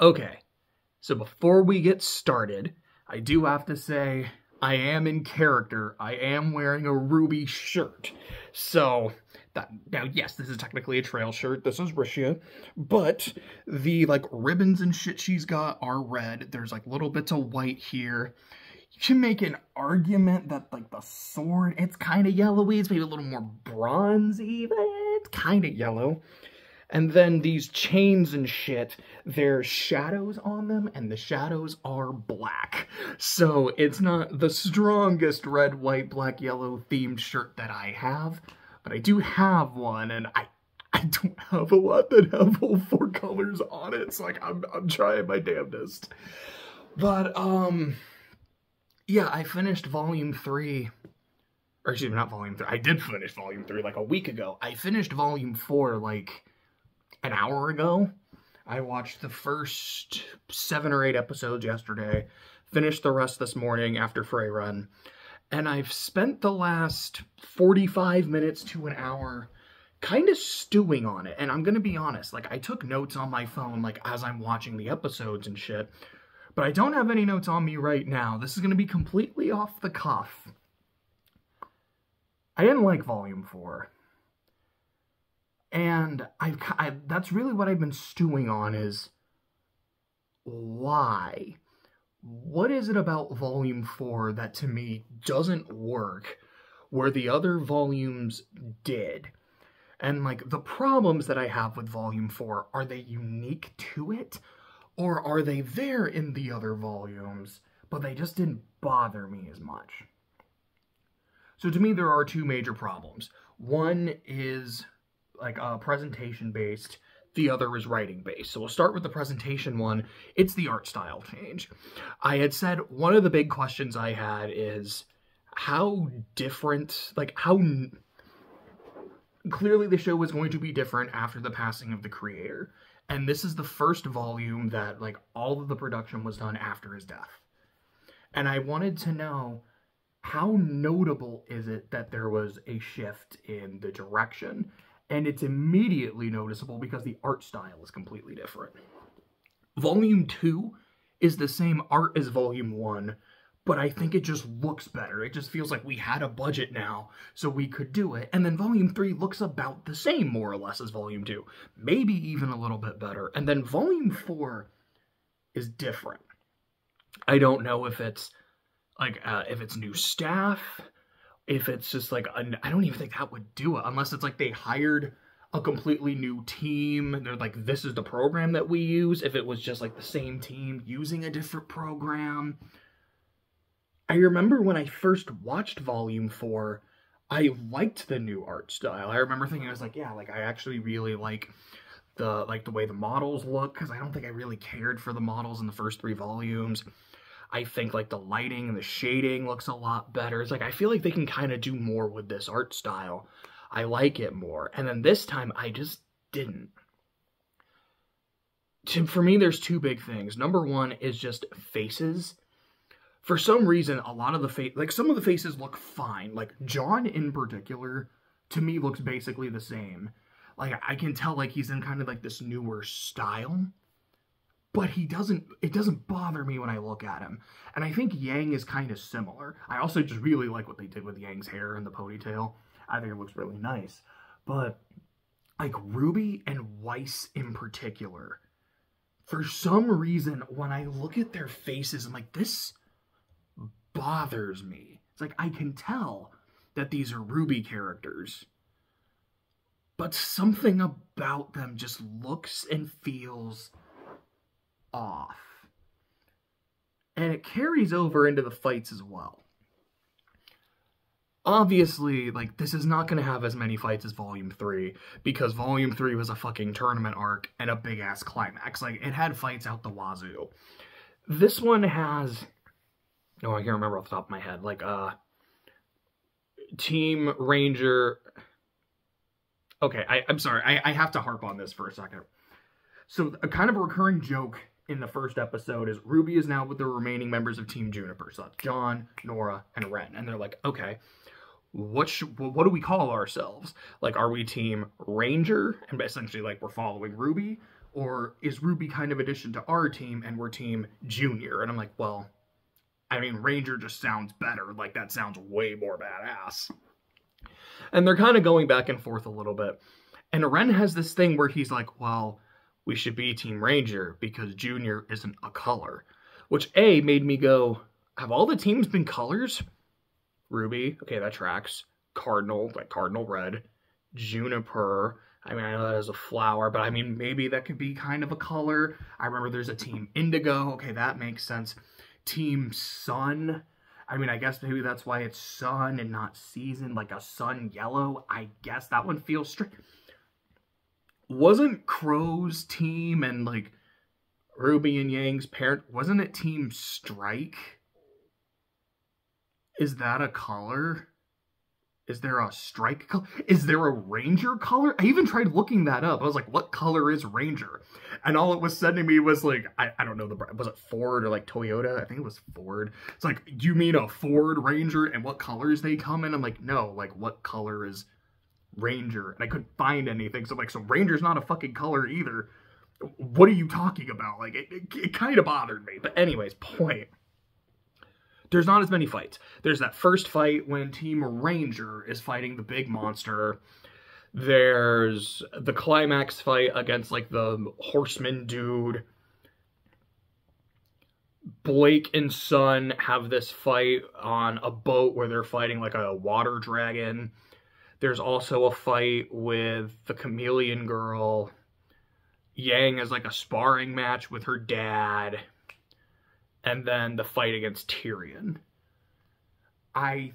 Okay, so before we get started, I do have to say I am in character. I am wearing a RWBY shirt. So, now yes, this is technically a trail shirt. This is Rishia, but the ribbons and shit she's got are red. There's little bits of white here. You can make an argument that the sword, it's kind of yellowy. It's maybe a little more bronzy, but it's kind of yellow. And then these chains and shit, there's shadows on them, and the shadows are black. So it's not the strongest red, white, black, yellow themed shirt that I have, but I do have one, and I don't have a lot that have all four colors on it, so I'm trying my damnedest. But, yeah, I finished Volume 3, or excuse me, not Volume 3, I did finish Volume 3 a week ago. I finished Volume 4 an hour ago. I watched the first 7 or 8 episodes yesterday, finished the rest this morning after Frey Run, and I've spent the last 45 minutes to an hour kind of stewing on it. And I'm gonna be honest, I took notes on my phone as I'm watching the episodes and shit, but I don't have any notes on me right now. This is gonna be completely off the cuff. I didn't like Volume 4. And that's really what I've been stewing on is, why? What is it about Volume 4 that to me doesn't work where the other volumes did? And the problems that I have with Volume 4, are they unique to it? Or are they there in the other volumes, but they just didn't bother me as much? So to me, there are two major problems. One is presentation-based, the other is writing-based. So we'll start with the presentation one. It's the art style change. I had said one of the big questions I had is how different, how clearly the show was going to be different after the passing of the creator. And this is the first volume that, all of the production was done after his death. And I wanted to know, how notable is it that there was a shift in the direction? And it's immediately noticeable because the art style is completely different. Volume 2 is the same art as Volume 1, but I think it just looks better. It just feels like we had a budget now, so we could do it. And then Volume 3 looks about the same, more or less, as Volume 2. Maybe even a little bit better. And then Volume 4 is different. I don't know if it's, if it's new staff, if it's just I don't even think that would do it, unless it's they hired a completely new team, and they're this is the program that we use, if it was just the same team using a different program. I remember when I first watched Volume 4, I liked the new art style. I remember thinking, I was yeah, I actually really like the way the models look, because I don't think I really cared for the models in the first 3 volumes. I think the lighting and the shading looks a lot better. It's I feel they can kind of do more with this art style. I like it more. And then this time I just didn't. For me, there's 2 big things. Number 1 is just faces. For some reason, a lot of the some of the faces look fine. John in particular, to me, looks basically the same. I can tell he's in kind of this newer style. But it doesn't bother me when I look at him. And I think Yang is kind of similar. I also just really like what they did with Yang's hair and the ponytail. I think it looks really nice. But, RWBY and Weiss in particular, for some reason, when I look at their faces, I'm this bothers me. It's I can tell that these are RWBY characters, but something about them just looks and feels off. And it carries over into the fights as well. Obviously, this is not going to have as many fights as Volume 3, because Volume 3 was a fucking tournament arc and a big-ass climax. It had fights out the wazoo. This one has... No, I can't remember off the top of my head. Team Ranger... Okay, I'm sorry. I have to harp on this for a second. So, a kind of a recurring joke in the first episode is RWBY is now with the remaining members of Team Juniper. So that's John, Nora, and Ren. And they're okay, what do we call ourselves? Are we Team Ranger? And essentially, we're following RWBY? or is RWBY kind of addition to our team and we're Team Junior? And I'm like, well, I mean, Ranger just sounds better. Like, that sounds way more badass. And they're kind of going back and forth a little bit. And Ren has this thing where he's like, well, we should be Team Ranger because Junior isn't a color. Which, A, made me go, have all the teams been colors? RWBY, okay, that tracks. Cardinal, like Cardinal Red. Juniper, I mean, I know that is a flower, but I mean, maybe that could be kind of a color. I remember there's a Team Indigo. Okay, that makes sense. Team Sun. I mean, I guess maybe that's why it's sun and not season, like a sun yellow. I guess that one feels strange. Wasn't Crow's team and, like, RWBY and Yang's parent, wasn't it Team Strike? Is that a color? Is there a strike color? Is there a Ranger color? I even tried looking that up. I was like, what color is Ranger? And all it was sending me was like, I don't know, was it Ford or like Toyota? I think it was Ford. It's like, do you mean a Ford Ranger and what colors they come in? I'm like, no, like what color is Ranger? And I couldn't find anything. So I'm like, so Ranger's not a fucking color either. What are you talking about? Like, it kind of bothered me. But anyways, point. There's not as many fights. There's that first fight when Team Ranger is fighting the big monster. There's the climax fight against, like, the horseman dude. Blake and Sun have this fight on a boat where they're fighting, like, a water dragon. There's also a fight with the chameleon girl. Yang has, like, a sparring match with her dad. And then the fight against Tyrion. I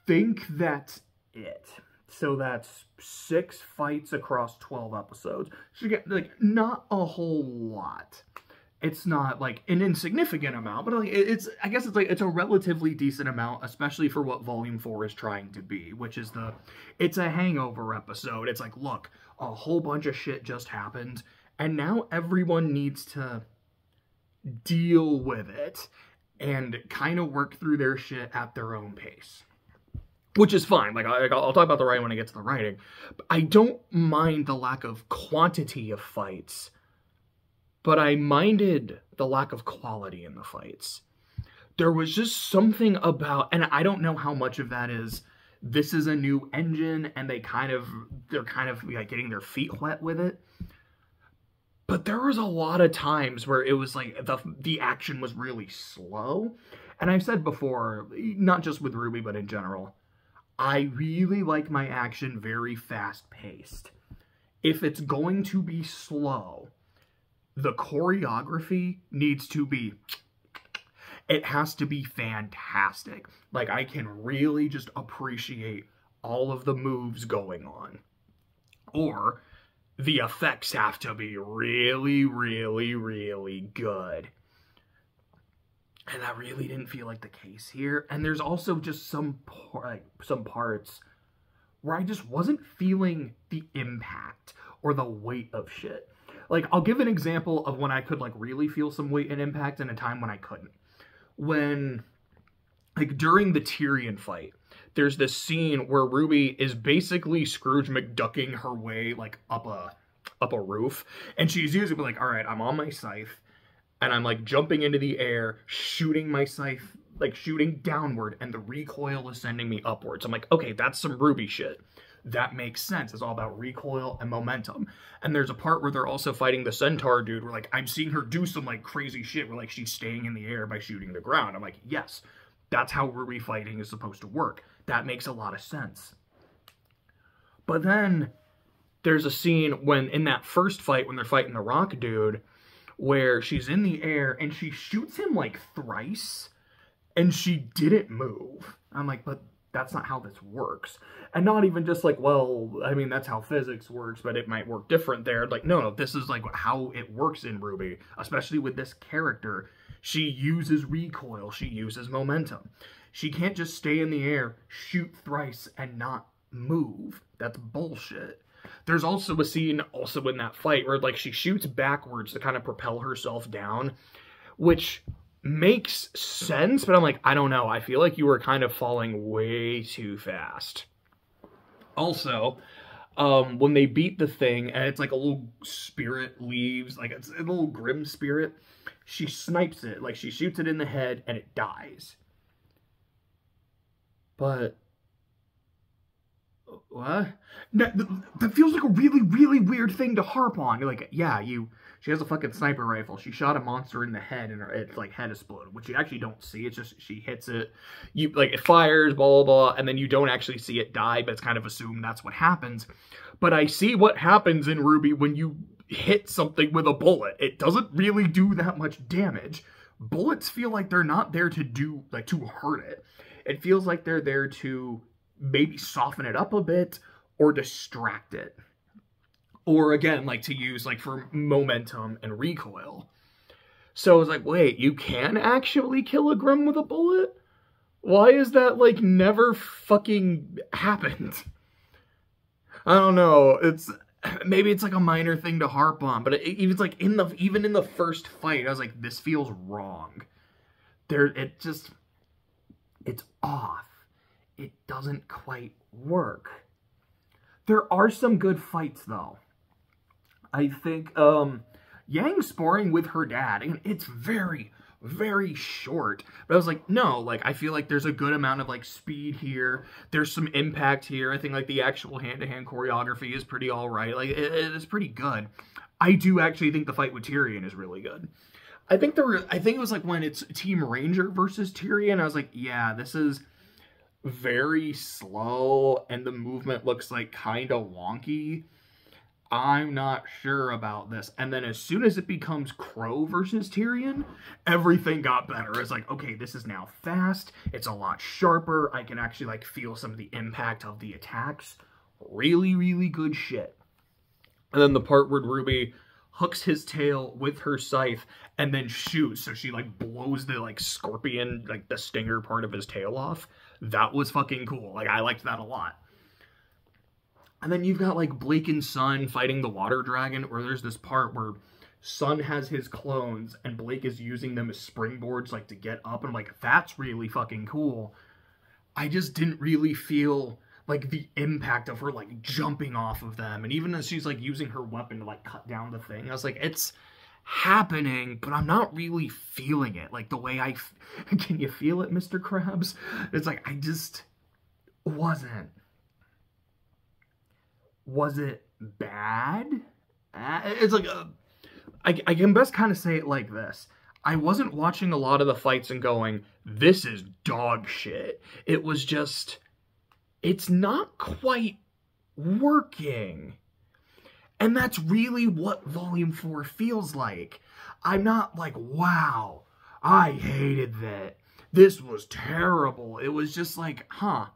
think that's it. So that's 6 fights across 12 episodes. So you get, like, not a whole lot. It's not, like, an insignificant amount, but, like, I guess it's, like, it's a relatively decent amount, especially for what Volume 4 is trying to be, which is it's a hangover episode. It's like, look, a whole bunch of shit just happened, and now everyone needs to deal with it and kind of work through their shit at their own pace, which is fine. Like, I'll talk about the writing when I get to the writing. But I don't mind the lack of quantity of fights, but I minded the lack of quality in the fights. There was just something about, and I don't know how much of that is, this is a new engine and they're kind of like getting their feet wet with it. But there was a lot of times where it was like the action was really slow. And I've said before, not just with RWBY, but in general, I really like my action very fast-paced. If it's going to be slow, the choreography needs to be, it has to be fantastic. Like, I can really just appreciate all of the moves going on. Or the effects have to be really, really, really good. And that really didn't feel like the case here. And there's also just some parts where I just wasn't feeling the impact or the weight of shit. Like, I'll give an example of when I could, like, really feel some weight and impact and a time when I couldn't. When, like, during the Tyrion fight, there's this scene where RWBY is basically Scrooge McDucking her way, like, up a roof. And she's usually like, all right, I'm on my scythe, and I'm, like, jumping into the air, shooting my scythe, like, shooting downward, and the recoil is sending me upwards. I'm like, okay, that's some RWBY shit. That makes sense. It's all about recoil and momentum. And there's a part where they're also fighting the centaur dude where, like, I'm seeing her do some, like, crazy shit where, like, she's staying in the air by shooting the ground. I'm like, yes, that's how RWBY fighting is supposed to work. That makes a lot of sense. But then there's a scene when, in that first fight, when they're fighting the rock dude, where she's in the air and she shoots him, like, thrice, and she didn't move. I'm like, but that's not how this works. And not even just like, well, I mean, that's how physics works, but it might work different there. Like, no, this is, like, how it works in RWBY, especially with this character. She uses recoil. She uses momentum. She can't just stay in the air, shoot thrice, and not move. That's bullshit. There's also a scene also in that fight where, like, she shoots backwards to kind of propel herself down, which makes sense, but I'm like, I don't know. I feel like you were kind of falling way too fast. Also, when they beat the thing, and it's like a little spirit leaves, like it's a little grim spirit, she snipes it, like she shoots it in the head, and it dies. But what? That feels like a really, really weird thing to harp on. You're like, yeah, she has a fucking sniper rifle. She shot a monster in the head, and its like head exploded, which you actually don't see. It's just she hits it, it fires, blah blah blah, and then you don't actually see it die, but it's kind of assumed that's what happens. But I see what happens in RWBY when you hit something with a bullet. It doesn't really do that much damage. Bullets feel like they're not there to hurt it. It feels like they're there to maybe soften it up a bit or distract it. Or again, like to use like for momentum and recoil. So I was like, wait, you can actually kill a Grim with a bullet? Why is that like never fucking happened? I don't know. Maybe it's like a minor thing to harp on, but even like even in the first fight, I was like, this feels wrong. It's off. It doesn't quite work. There are some good fights though. I think Yang sparring with her dad, and it's very, very short. But I was like, no, like I feel like there's a good amount of like speed here. There's some impact here. I think like the actual hand-to-hand choreography is pretty all right. Like it is pretty good. I do actually think the fight with Tyrion is really good. I think it was like when it's Team Ranger versus Tyrion, I was like, yeah, this is very slow and the movement looks like kind of wonky. I'm not sure about this. And then as soon as it becomes Crow versus Tyrion, everything got better. It's like, okay, this is now fast. It's a lot sharper. I can actually like feel some of the impact of the attacks. Really, really good shit. And then the part where RWBY hooks his tail with her scythe and then shoots. So she like blows the like scorpion, like the stinger part of his tail off. That was fucking cool. Like I liked that a lot. And then you've got, like, Blake and Sun fighting the water dragon, where there's this part where Sun has his clones, and Blake is using them as springboards, like, to get up. And I'm like, that's really fucking cool. I just didn't really feel, like, the impact of her, like, jumping off of them. And even as she's, like, using her weapon to, like, cut down the thing, I was like, it's happening, but I'm not really feeling it. Like, the way can you feel it, Mr. Krabs? It's like, I just wasn't. Was it bad? It's like, I can best kind of say it like this. I wasn't watching a lot of the fights and going, this is dog shit. It was just, it's not quite working. And that's really what Volume 4 feels like. I'm not like, wow, I hated that. This was terrible. It was just like, huh.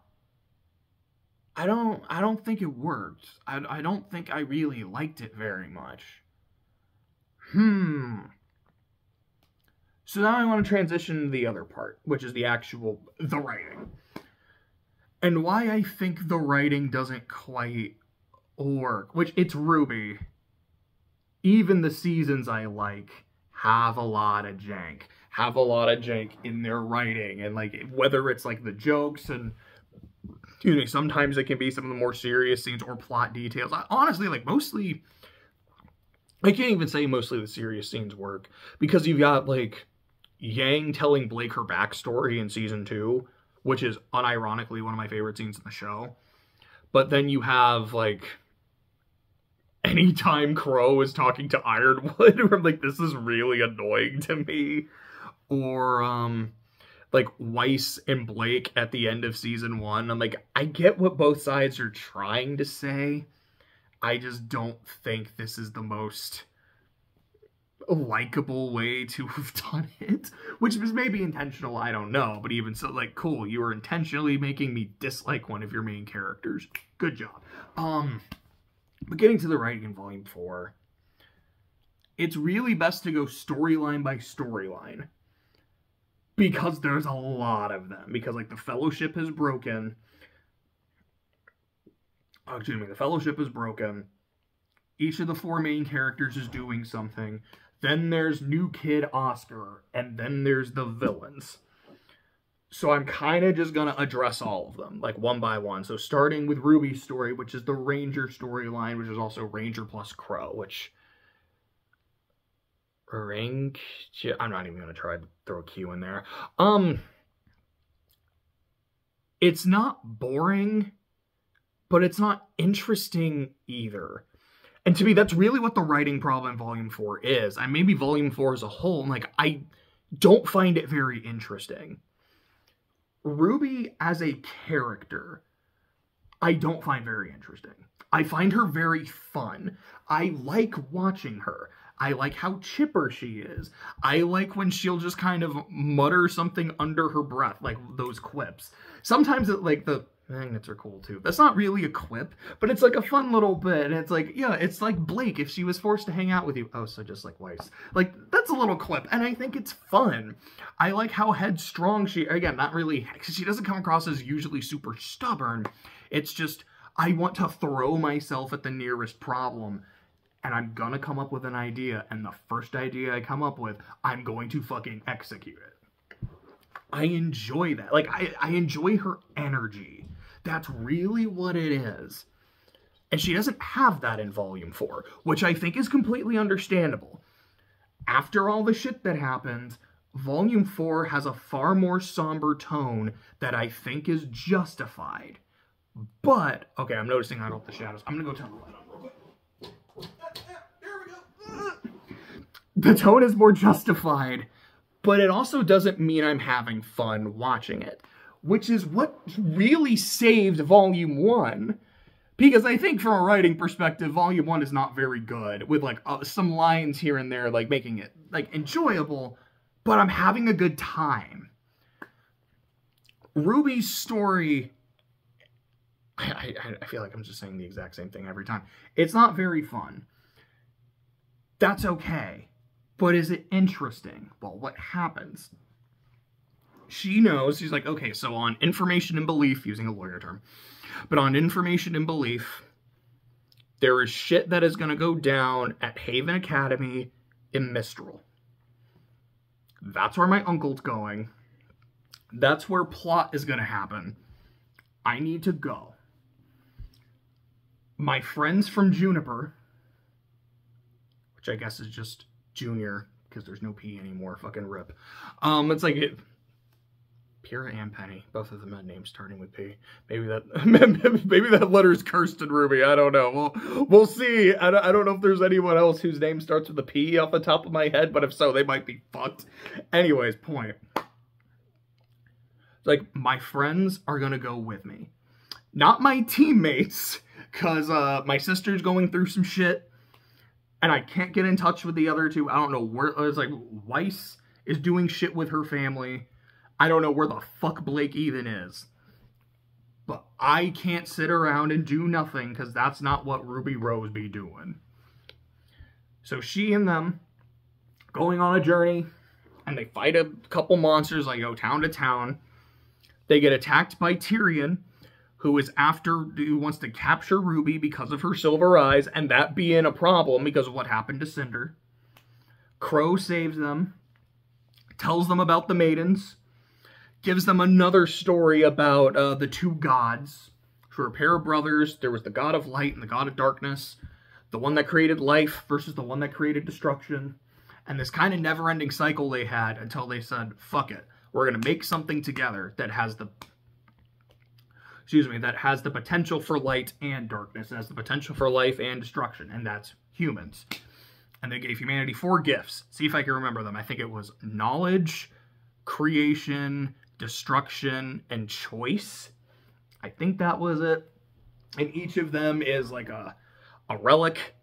I don't think it worked. I don't think I really liked it very much. So now I want to transition to the other part, which is the writing. And why I think the writing doesn't quite work, which it's RWBY. Even the seasons I like have a lot of jank. Have a lot of jank in their writing. And like, whether it's like the jokes and sometimes it can be some of the more serious scenes or plot details. Honestly, like mostly, I can't even say mostly the serious scenes work, because you've got like Yang telling Blake her backstory in season 2, which is unironically one of my favorite scenes in the show. But then you have like anytime Crow is talking to Ironwood, where I'm like, this is really annoying to me. Or like Weiss and Blake at the end of season 1. I'm like, I get what both sides are trying to say. I just don't think this is the most likable way to have done it. Which was maybe intentional, I don't know. But even so, like, cool, you were intentionally making me dislike one of your main characters. Good job. But getting to the writing in Volume 4, it's really best to go storyline by storyline. Because there's a lot of them. Because, like, the Fellowship is broken. The Fellowship is broken. Each of the 4 main characters is doing something. Then there's new kid Oscar. And then there's the villains. So I'm kind of just going to address all of them, like one by one. So starting with RWBY's story, which is the Ranger storyline, which is also Ranger plus Crow, which... I'm not even going to try to throw a Q in there. It's not boring, but it's not interesting either. And to me, that's really what the writing problem in Volume 4 is. And maybe Volume 4 as a whole, like, I don't find it very interesting. RWBY as a character, I don't find very interesting. I find her very fun. I like watching her. I like how chipper she is. I like when she'll just kind of mutter something under her breath, like those quips. Sometimes like the magnets are cool too. That's not really a quip, but it's like a fun little bit. And it's like, yeah, it's like Blake if she was forced to hang out with you. Oh, so just like Weiss. Like, that's a little quip, and I think it's fun. I like how headstrong she, again, not really, she doesn't come across as usually super stubborn. It's just, I want to throw myself at the nearest problem, and I'm gonna come up with an idea, and the first idea I come up with, I'm going to fucking execute it. I enjoy that. Like, I enjoy her energy. That's really what it is. And she doesn't have that in Volume 4, which I think is completely understandable. After all the shit that happens, Volume 4 has a far more somber tone that I think is justified. But, okay, I'm noticing I don't have the shadows. I'm gonna go turn the light on real quick. There we go. The tone is more justified, but it also doesn't mean I'm having fun watching it, which is what really saved Volume 1. Because I think from a writing perspective, Volume 1 is not very good, with like some lines here and there, like making it like enjoyable, but I'm having a good time. RWBY's story, I feel like I'm just saying the exact same thing every time. It's not very fun. That's okay. But is it interesting? Well, what happens? She knows, she's like, okay, so on information and belief, using a lawyer term, but on information and belief, there is shit that is going to go down at Haven Academy in Mistral. That's where my uncle's going. That's where plot is going to happen. I need to go. My friends from Juniper, which I guess is just Junior, because there's no P anymore, fucking rip. It's like Pyrrha and Penny, both of them had names starting with P. Maybe that letter's cursed in RWBY. I don't know. We'll see. I don't know if there's anyone else whose name starts with a P off the top of my head, but if so, they might be fucked. Anyways, point. Like, my friends are gonna go with me. Not my teammates, because my sister's going through some shit, and I can't get in touch with the other two. I don't know where, it's like, Weiss is doing shit with her family. I don't know where the fuck Blake even is. But I can't sit around and do nothing, because that's not what Ruby Rose be doing. So she and them going on a journey, and they fight a couple monsters, like go town to town. They get attacked by Tyrion, who wants to capture Ruby because of her silver eyes, and that being a problem because of what happened to Cinder. Crow saves them, tells them about the maidens, gives them another story about the two gods, who are a pair of brothers. There was the god of light and the god of darkness, the one that created life versus the one that created destruction, and this kind of never-ending cycle they had until they said, fuck it, we're going to make something together that has the potential for light and darkness, and has the potential for life and destruction, and that's humans. And they gave humanity 4 gifts. See if I can remember them. I think it was knowledge, creation, destruction, and choice. I think that was it. And each of them is like a relic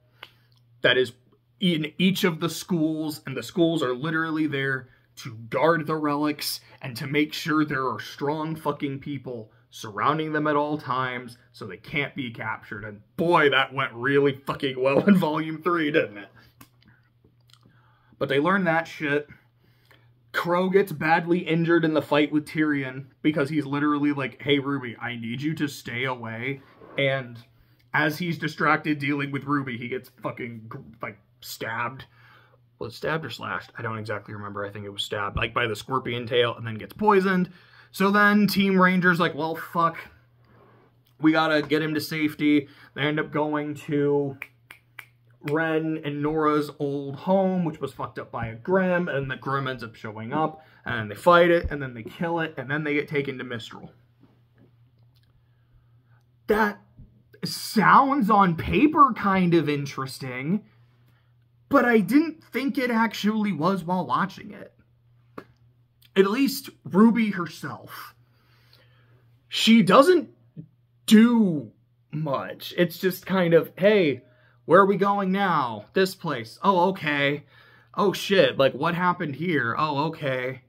that is in each of the schools, and the schools are literally there to guard the relics and to make sure there are strong fucking people surrounding them at all times so they can't be captured. And boy, that went really fucking well in Volume 3, didn't it? But they learn that shit. Crow gets badly injured in the fight with Tyrion because he's literally like, hey, Ruby, I need you to stay away. And as he's distracted dealing with Ruby, he gets fucking, like, stabbed. Was it stabbed or slashed? I don't exactly remember. I think it was stabbed, like, by the scorpion tail, and then gets poisoned. So then Team Ranger's like, well, fuck. We gotta get him to safety. They end up going to Ren and Nora's old home, which was fucked up by a Grimm, and the Grimm ends up showing up, and they fight it, and then they kill it, and then they get taken to Mistral. That sounds on paper kind of interesting, but I didn't think it actually was while watching it. At least RWBY herself. She doesn't do much. It's just kind of, hey, where are we going now? This place. Oh, okay. Oh, shit. Like, what happened here? Oh, okay.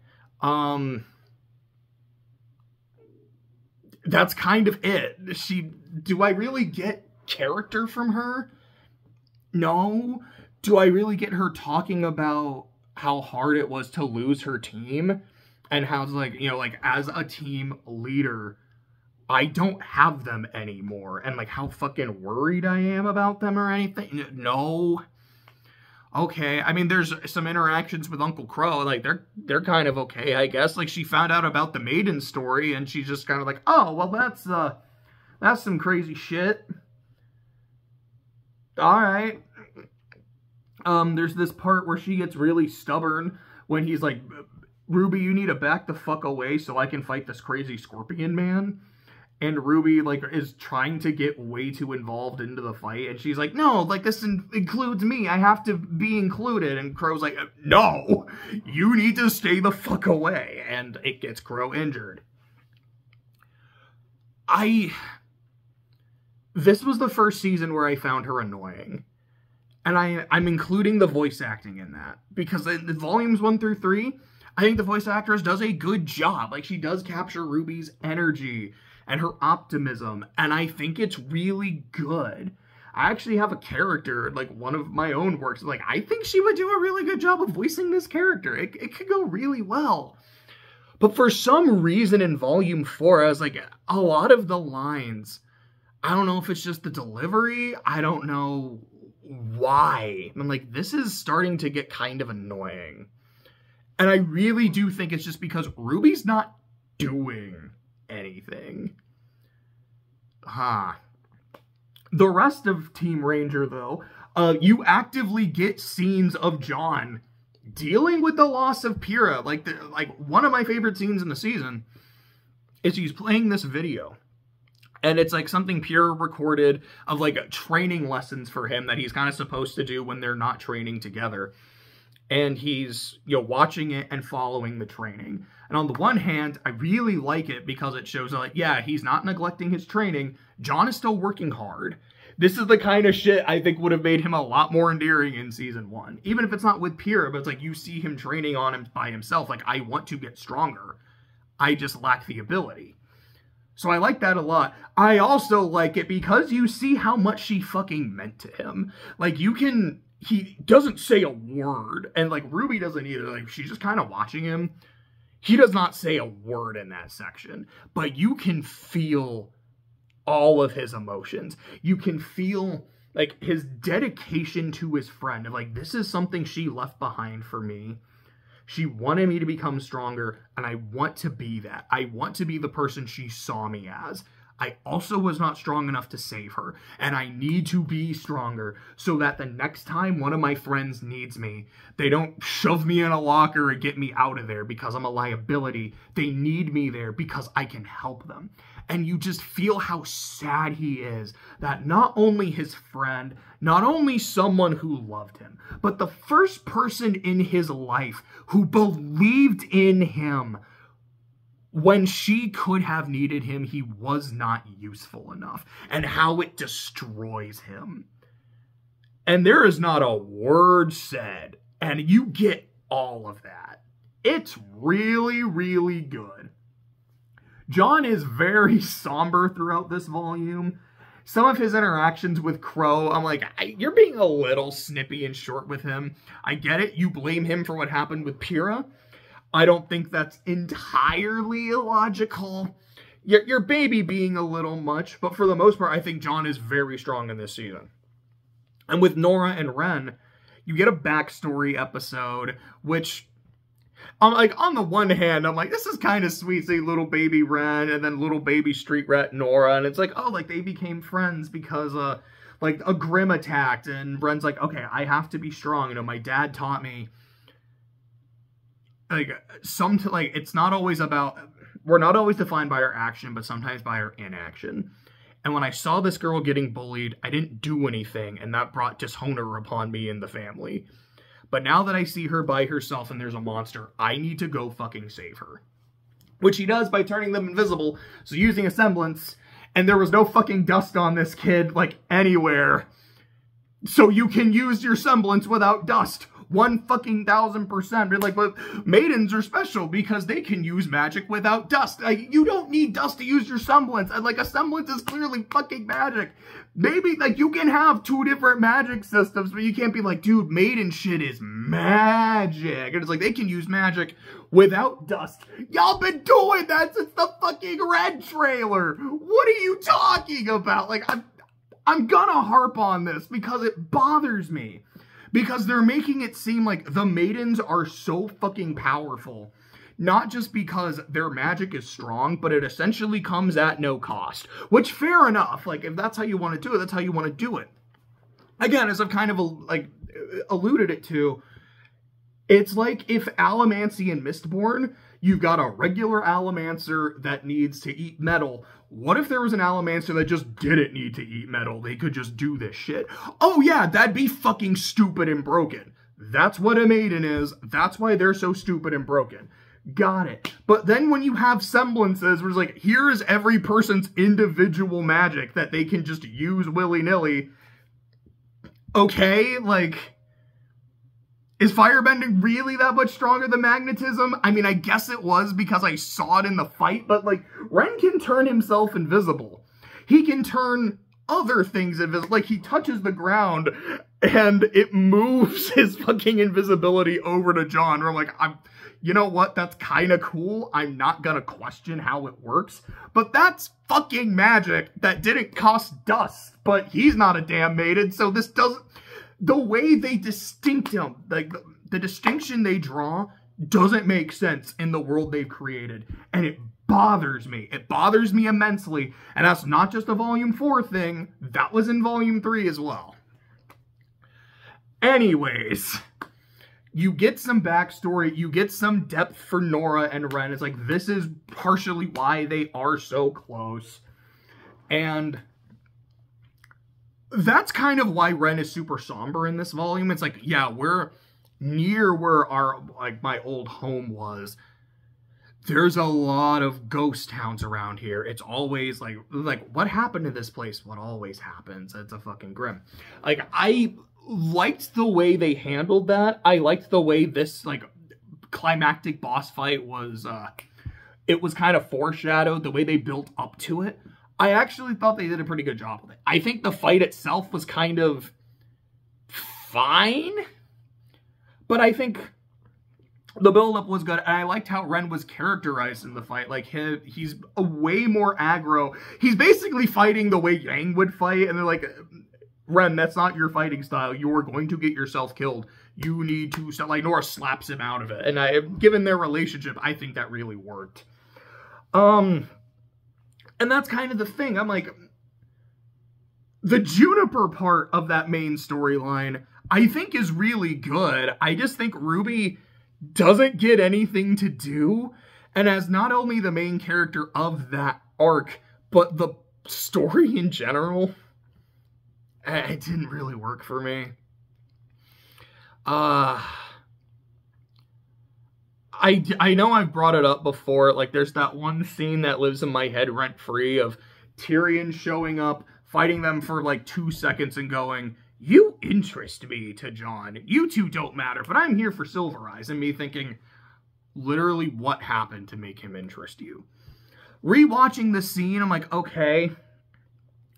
That's kind of it. Do I really get character from her? No. Do I really get her talking about how hard it was to lose her team? And how, like, you know, like, as a team leader, I don't have them anymore. And, like, how fucking worried I am about them or anything? No. Okay. I mean, there's some interactions with Uncle Crow. Like, they're kind of okay, I guess. Like, she found out about the maiden story, and she's just kind of like, oh, well, that's some crazy shit. Alright. There's this part where she gets really stubborn when he's like, RWBY, you need to back the fuck away so I can fight this crazy scorpion man. And RWBY, like, is trying to get way too involved into the fight. And she's like, no, like, this includes me. I have to be included. And Crow's like, no, you need to stay the fuck away. And it gets Crow injured. This was the first season where I found her annoying. And I'm including the voice acting in that. Because in the volumes 1 through 3, I think the voice actress does a good job. Like, she does capture RWBY's energy and her optimism, and I think it's really good. I actually have a character, like, one of my own works, like, I think she would do a really good job of voicing this character. It could go really well. But for some reason in Volume 4, I was like, a lot of the lines, I don't know if it's just the delivery, I don't know why. I'm like, this is starting to get kind of annoying. And I really do think it's just because RWBY's not doing anything. The rest of Team Ranger, though, you actively get scenes of John dealing with the loss of Pyrrha. Like, one of my favorite scenes in the season is he's playing this video. And it's like something Pyrrha recorded of like training lessons for him that he's kind of supposed to do when they're not training together. And he's, you know, watching it and following the training. And on the one hand, I really like it because it shows like, yeah, he's not neglecting his training. John is still working hard. This is the kind of shit I think would have made him a lot more endearing in season 1. Even if it's not with Pyrrha, but it's like you see him training on him by himself. Like, I want to get stronger. I just lack the ability. So I like that a lot. I also like it because you see how much she fucking meant to him. Like, he doesn't say a word, and like RWBY doesn't either. Like, she's just kind of watching him. He does not say a word in that section, but you can feel all of his emotions. You can feel like his dedication to his friend of like, this is something she left behind for me. She wanted me to become stronger, and I want to be that. I want to be the person she saw me as. I also was not strong enough to save her, and I need to be stronger so that the next time one of my friends needs me, they don't shove me in a locker and get me out of there because I'm a liability. They need me there because I can help them. And you just feel how sad he is that not only his friend, not only someone who loved him, but the first person in his life who believed in him when she could have needed him, he was not useful enough, and how it destroys him. And there is not a word said, and you get all of that. It's really, really good. John is very somber throughout this volume. Some of his interactions with Crow, I'm like, you're being a little snippy and short with him. I get it. You blame him for what happened with Pyrrha. I don't think that's entirely illogical. Your baby being a little much, but for the most part, I think John is very strong in this season. And with Nora and Ren, you get a backstory episode, which I'm like, on the one hand, I'm like, this is kind of sweet, say little baby Ren and then little baby street rat Nora, and it's like, oh, like they became friends because like a Grimm attacked, and Ren's like, okay, I have to be strong. You know, my dad taught me, like, it's not always about, we're not always defined by our action, but sometimes by our inaction. And when I saw this girl getting bullied, I didn't do anything, and that brought dishonor upon me and the family. But now that I see her by herself and there's a monster, I need to go fucking save her. Which he does by turning them invisible, so using a semblance, and there was no fucking dust on this kid, like, anywhere. So you can use your semblance without dust. 1,000%. You're like, but maidens are special because they can use magic without dust. Like, you don't need dust to use your semblance. And, like, a semblance is clearly fucking magic. Maybe, like, you can have 2 different magic systems, but you can't be like, dude, maiden shit is magic. And it's like, they can use magic without dust. Y'all been doing that since the fucking Red trailer. What are you talking about? Like, I'm gonna harp on this because it bothers me. Because they're making it seem like the maidens are so fucking powerful. Not just because their magic is strong, but it essentially comes at no cost. Which, fair enough. Like, if that's how you want to do it, that's how you want to do it. Again, as I've kind of, like, alluded it to, it's like if Allomancy and Mistborn, you've got a regular Allomancer that needs to eat metal. What if there was an Allomancer that just didn't need to eat metal? They could just do this shit. Oh yeah, that'd be fucking stupid and broken. That's what a maiden is. That's why they're so stupid and broken. Got it. But then when you have semblances where it's like, here is every person's individual magic that they can just use willy-nilly. Okay, like, is firebending really that much stronger than magnetism? I mean, I guess it was because I saw it in the fight, but, like, Ren can turn himself invisible. He can turn other things invisible. Like, he touches the ground, and it moves his fucking invisibility over to John. Where I'm like, you know what? That's kind of cool. I'm not gonna question how it works. But that's fucking magic that didn't cost dust. But he's not a damn maiden, so this doesn't... The way they distinct him, like, the distinction they draw doesn't make sense in the world they've created. And it bothers me. It bothers me immensely. And that's not just a Volume 4 thing. That was in Volume 3 as well. Anyways, you get some backstory. You get some depth for Nora and Ren. It's like, this is partially why they are so close. And that's kind of why Ren is super somber in this volume. It's like, yeah, we're near where our, like, my old home was. There's a lot of ghost towns around here. It's always like, what happened to this place? What always happens? It's a fucking grim. Like, I liked the way they handled that. I liked the way this, like, climactic boss fight was, it was kind of foreshadowed, the way they built up to it. I actually thought they did a pretty good job with it. I think the fight itself was kind of fine, but I think the build-up was good, and I liked how Ren was characterized in the fight. Like, he's a way more aggro. He's basically fighting the way Yang would fight, and they're like, Ren, that's not your fighting style. You're going to get yourself killed. You need to... Like, Nora slaps him out of it, and given their relationship, I think that really worked. And that's kind of the thing. I'm like, the Juniper part of that main storyline, I think is really good. I just think RWBY doesn't get anything to do, and as not only the main character of that arc, but the story in general, it didn't really work for me. I know I've brought it up before, like, there's that one scene that lives in my head rent-free of Tyrion showing up, fighting them for, like, 2 seconds and going, you interest me, to Jon. You two don't matter, but I'm here for Silver Eyes. And me thinking, literally, what happened to make him interest you? Rewatching the scene, I'm like, okay,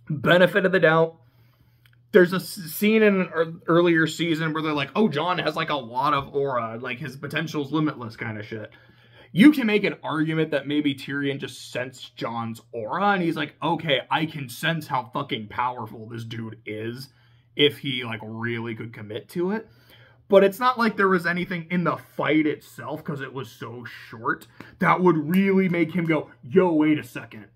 benefit of the doubt. There's a scene in an earlier season where they're like, oh, Jon has, like, a lot of aura, like, his potential's limitless kind of shit. You can make an argument that maybe Tyrion just sensed Jon's aura, and he's like, okay, I can sense how fucking powerful this dude is if he, like, really could commit to it. But it's not like there was anything in the fight itself, because it was so short, that would really make him go, yo, wait a second.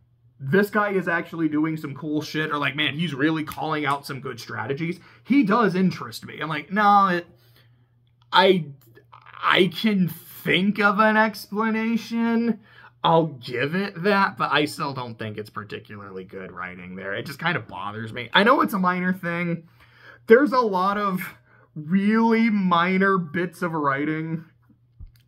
This guy is actually doing some cool shit, or like, man, he's really calling out some good strategies. He does interest me. I'm like, no, I can think of an explanation. I'll give it that, but I still don't think it's particularly good writing there. It just kind of bothers me. I know it's a minor thing. There's a lot of really minor bits of writing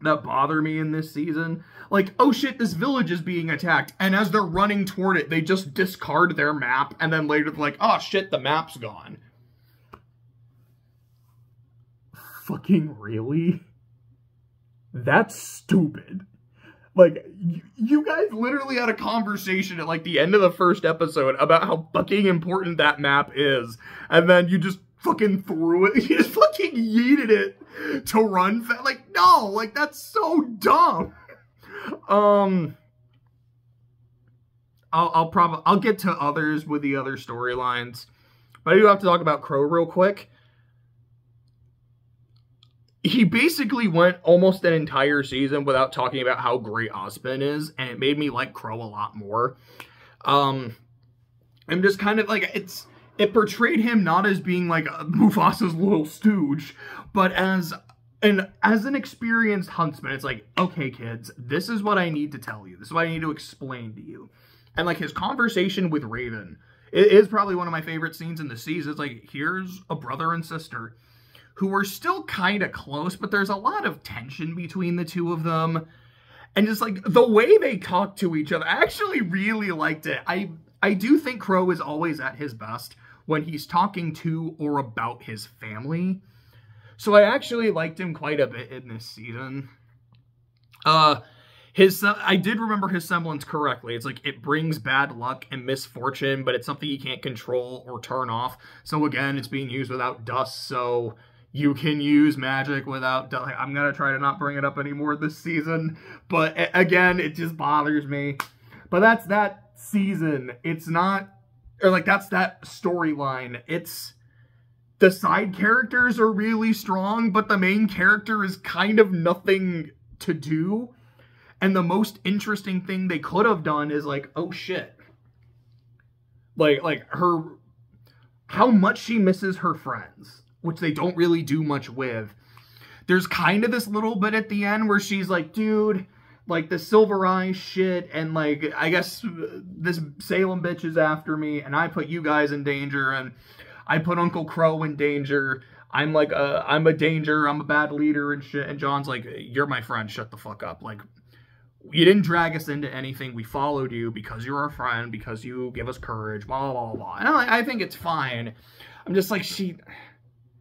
that bother me in this season. Like, oh shit, this village is being attacked, and as they're running toward it, they just discard their map, and then later they're like, oh shit, the map's gone. Fucking really? That's stupid. Like, you guys literally had a conversation at, like, the end of the first episode about how fucking important that map is, and then you just fucking threw it, you just fucking yeeted it to run fast. Like, no, like, that's so dumb. I'll get to others with the other storylines, but I do have to talk about Crow real quick. He basically went almost an entire season without talking about how great Osmond is, and it made me like Crow a lot more. I'm just kind of like, it portrayed him not as being like Mufasa's little stooge, but as an experienced huntsman. It's like, okay, kids, this is what I need to tell you. This is what I need to explain to you. And like his conversation with Raven, it is probably one of my favorite scenes in the season. It's like, here's a brother and sister who are still kind of close, but there's a lot of tension between the two of them. And just like the way they talk to each other, I actually really liked it. I do think Crow is always at his best when he's talking to or about his family. So I actually liked him quite a bit in this season. I did remember his semblance correctly. It's like, it brings bad luck and misfortune, but it's something you can't control or turn off. So again, it's being used without dust, so you can use magic without dust. I'm going to try to not bring it up anymore this season, but again, it just bothers me. But that's that season. It's not, or like, that's that storyline. The side characters are really strong, but the main character is kind of nothing to do. And the most interesting thing they could have done is like, oh shit. Like her, how much she misses her friends, which they don't really do much with. There's kind of this little bit at the end where she's like, dude, like the Silver Eyes shit, and like, I guess this Salem bitch is after me, and I put you guys in danger, and I put Uncle Crow in danger. I'm like, I'm a danger. I'm a bad leader and shit. And John's like, you're my friend. Shut the fuck up. Like, you didn't drag us into anything. We followed you because you're our friend, because you give us courage, blah, blah, blah. And I think it's fine. I'm just like,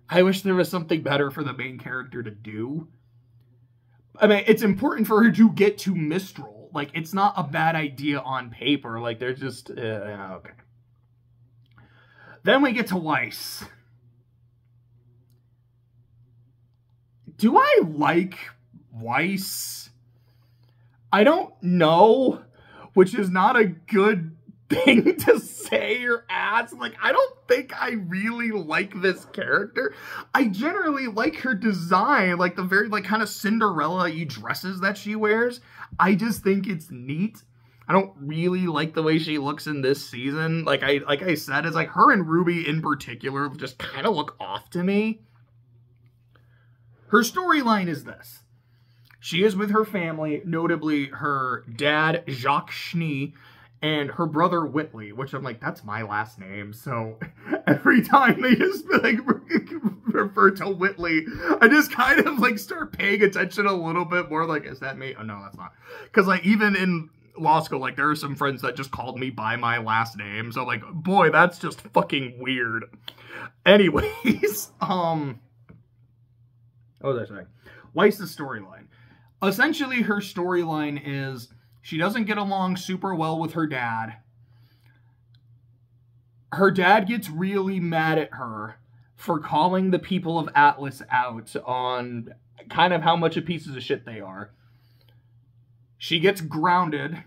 I wish there was something better for the main character to do. I mean, it's important for her to get to Mistral. Like, it's not a bad idea on paper. Like, they're just, okay. Then we get to Weiss. Do I like Weiss? I don't know, which is not a good thing to say or ask. Like, I don't think I really like this character. I generally like her design, like the very, like, kind of Cinderella-y dresses that she wears. I just think it's neat. I don't really like the way she looks in this season. Like I said, it's like her and RWBY in particular just kind of look off to me. Her storyline is this. She is with her family, notably her dad, Jacques Schnee, and her brother, Whitley, which I'm like, that's my last name. So every time they just like refer to Whitley, I just kind of like start paying attention a little bit more. Like, is that me? Oh, no, that's not. Because like even in law school, like there are some friends that just called me by my last name. So like, boy, that's just fucking weird. Anyways, what was I saying? Weiss's storyline. Essentially, her storyline is she doesn't get along super well with her dad. Her dad gets really mad at her for calling the people of Atlas out on kind of how much of pieces of shit they are. She gets grounded.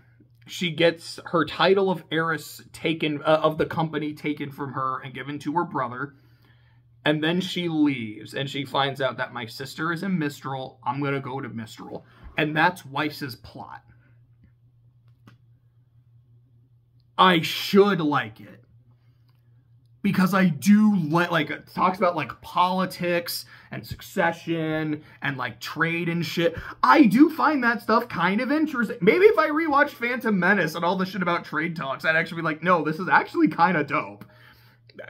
She gets her title of heiress taken, of the company taken from her and given to her brother. And then she leaves, and she finds out that my sister is in Mistral. I'm going to go to Mistral. And that's Weiss's plot. I should like it. Because I do like it talks about like politics and succession and like trade and shit. I do find that stuff kind of interesting. Maybe if I rewatched Phantom Menace and all the shit about trade talks, I'd actually be like, no, this is actually kind of dope.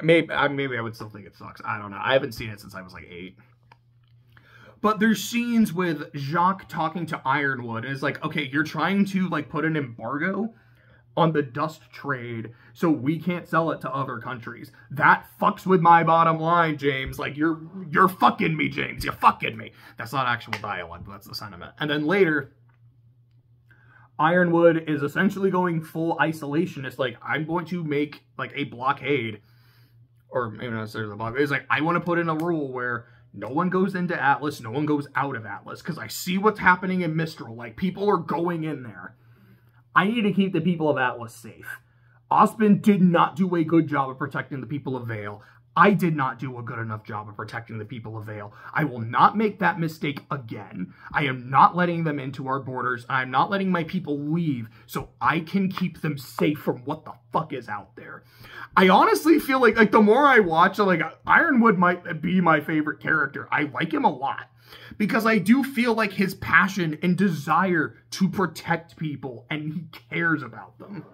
Maybe I would still think it sucks. I don't know. I haven't seen it since I was like 8. But there's scenes with Jacques talking to Ironwood, and it's like, okay, you're trying to like put an embargo on the dust trade so we can't sell it to other countries. That fucks with my bottom line, James. Like, you're fucking me, James. You're fucking me. That's not actual dialogue, but that's the sentiment. And then later, Ironwood is essentially going full isolationist. Like, I'm going to make, like, a blockade. Or maybe not necessarily a blockade. It's like, I want to put in a rule where no one goes into Atlas, no one goes out of Atlas. Because I see what's happening in Mistral. Like, people are going in there. I need to keep the people of Atlas safe. Osmond did not do a good job of protecting the people of Vale. I did not do a good enough job of protecting the people of Vale. I will not make that mistake again. I am not letting them into our borders. I'm not letting my people leave so I can keep them safe from what the fuck is out there. I honestly feel like the more I watch, like, Ironwood might be my favorite character. I like him a lot. Because I do feel like his passion and desire to protect people, and he cares about them.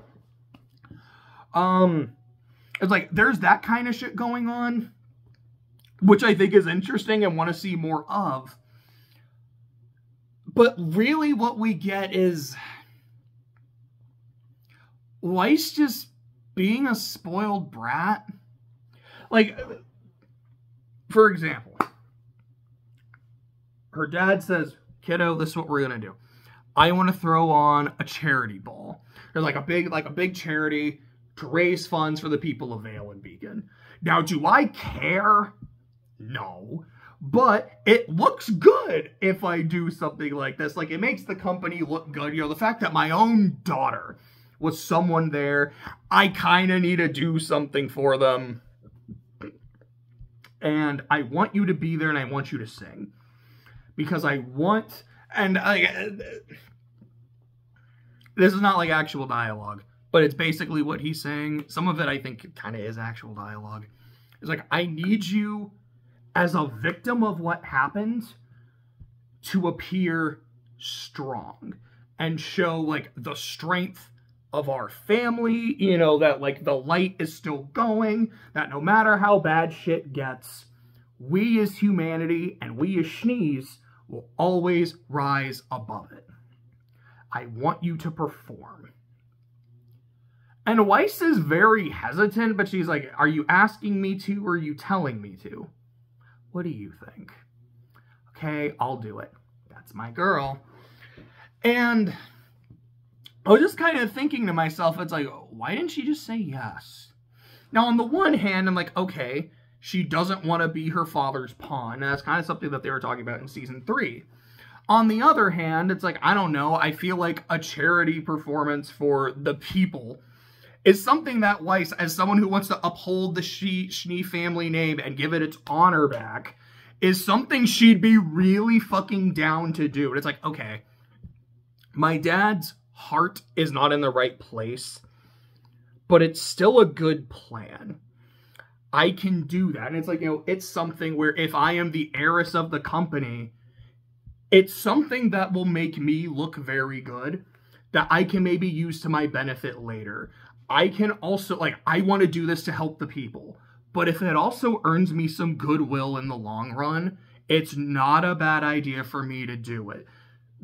It's like, there's that kind of shit going on, which I think is interesting and want to see more of. But really what we get is Weiss just being a spoiled brat. Like, for example, her dad says, kiddo, this is what we're going to do. I want to throw on a charity ball. There's like a big charity to raise funds for the people of Vale and Beacon. Now, do I care? No. But it looks good if I do something like this. Like, it makes the company look good. You know, the fact that my own daughter was someone there, I kind of need to do something for them. And I want you to be there and I want you to sing. Because I want, and this is not like actual dialogue, but it's basically what he's saying. Some of it I think kind of is actual dialogue. It's like, I need you as a victim of what happened to appear strong and show like the strength of our family, you know, that like the light is still going, that no matter how bad shit gets, we as humanity and we as Schnees will always rise above it. I want you to perform. And Weiss is very hesitant, but she's like, are you asking me to or are you telling me to? What do you think? Okay, I'll do it. That's my girl. And I was just kind of thinking to myself, it's like, why didn't she just say yes? Now, on the one hand, I'm like, okay, she doesn't want to be her father's pawn. And that's kind of something that they were talking about in season 3. On the other hand, it's like, I don't know, I feel like a charity performance for the people is something that Weiss, as someone who wants to uphold the Schnee family name and give it its honor back, is something she'd be really fucking down to do. And it's like, okay, my dad's heart is not in the right place, but it's still a good plan. I can do that. And it's like, you know, it's something where if I am the heiress of the company, it's something that will make me look very good, that I can maybe use to my benefit later. I can also, like, I want to do this to help the people. But if it also earns me some goodwill in the long run, it's not a bad idea for me to do it.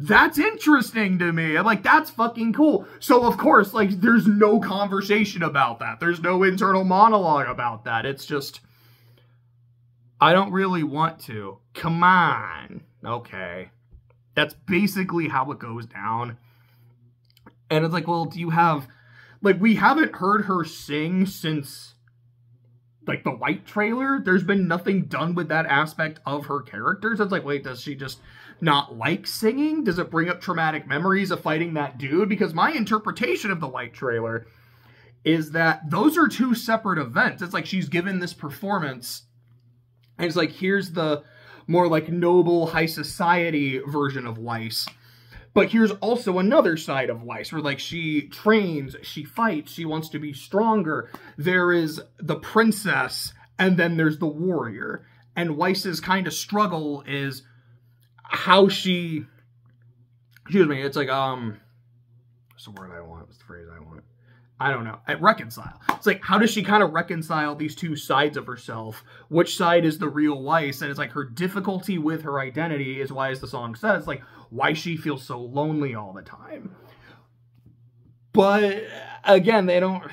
That's interesting to me. I'm like, that's fucking cool. So, of course, like, there's no conversation about that. There's no internal monologue about that. It's just, I don't really want to. Come on. Okay. That's basically how it goes down. And it's like, well, do you have, like, we haven't heard her sing since, like, the White trailer. There's been nothing done with that aspect of her character. So it's like, wait, does she just not like singing? Does it bring up traumatic memories of fighting that dude? Because my interpretation of the White trailer is that those are two separate events. It's like she's given this performance And it's like, here's the more like noble, high society version of Weiss. But here's also another side of Weiss, where like she trains, she fights, she wants to be stronger. There is the princess, and then there's the warrior. And Weiss's kind of struggle is how she, excuse me, it's like, what's the word I want? What's the phrase I want? I don't know. Reconcile. It's like, how does she kind of reconcile these two sides of herself? Which side is the real Weiss? And it's like her difficulty with her identity is why, as the song says, like, why she feels so lonely all the time. But again, they don't,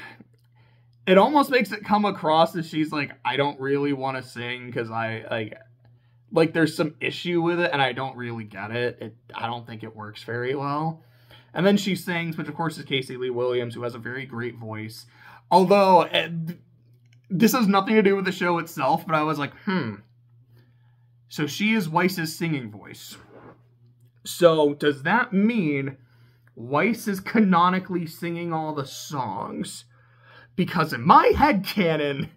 it almost makes it come across as she's like, I don't really want to sing because I, like there's some issue with it and I don't really get it. I don't think it works very well. And then she sings, which of course is Casey Lee Williams, who has a very great voice. Although, this has nothing to do with the show itself, but I was like, So she is Weiss's singing voice. So does that mean Weiss is canonically singing all the songs? Because in my headcanon,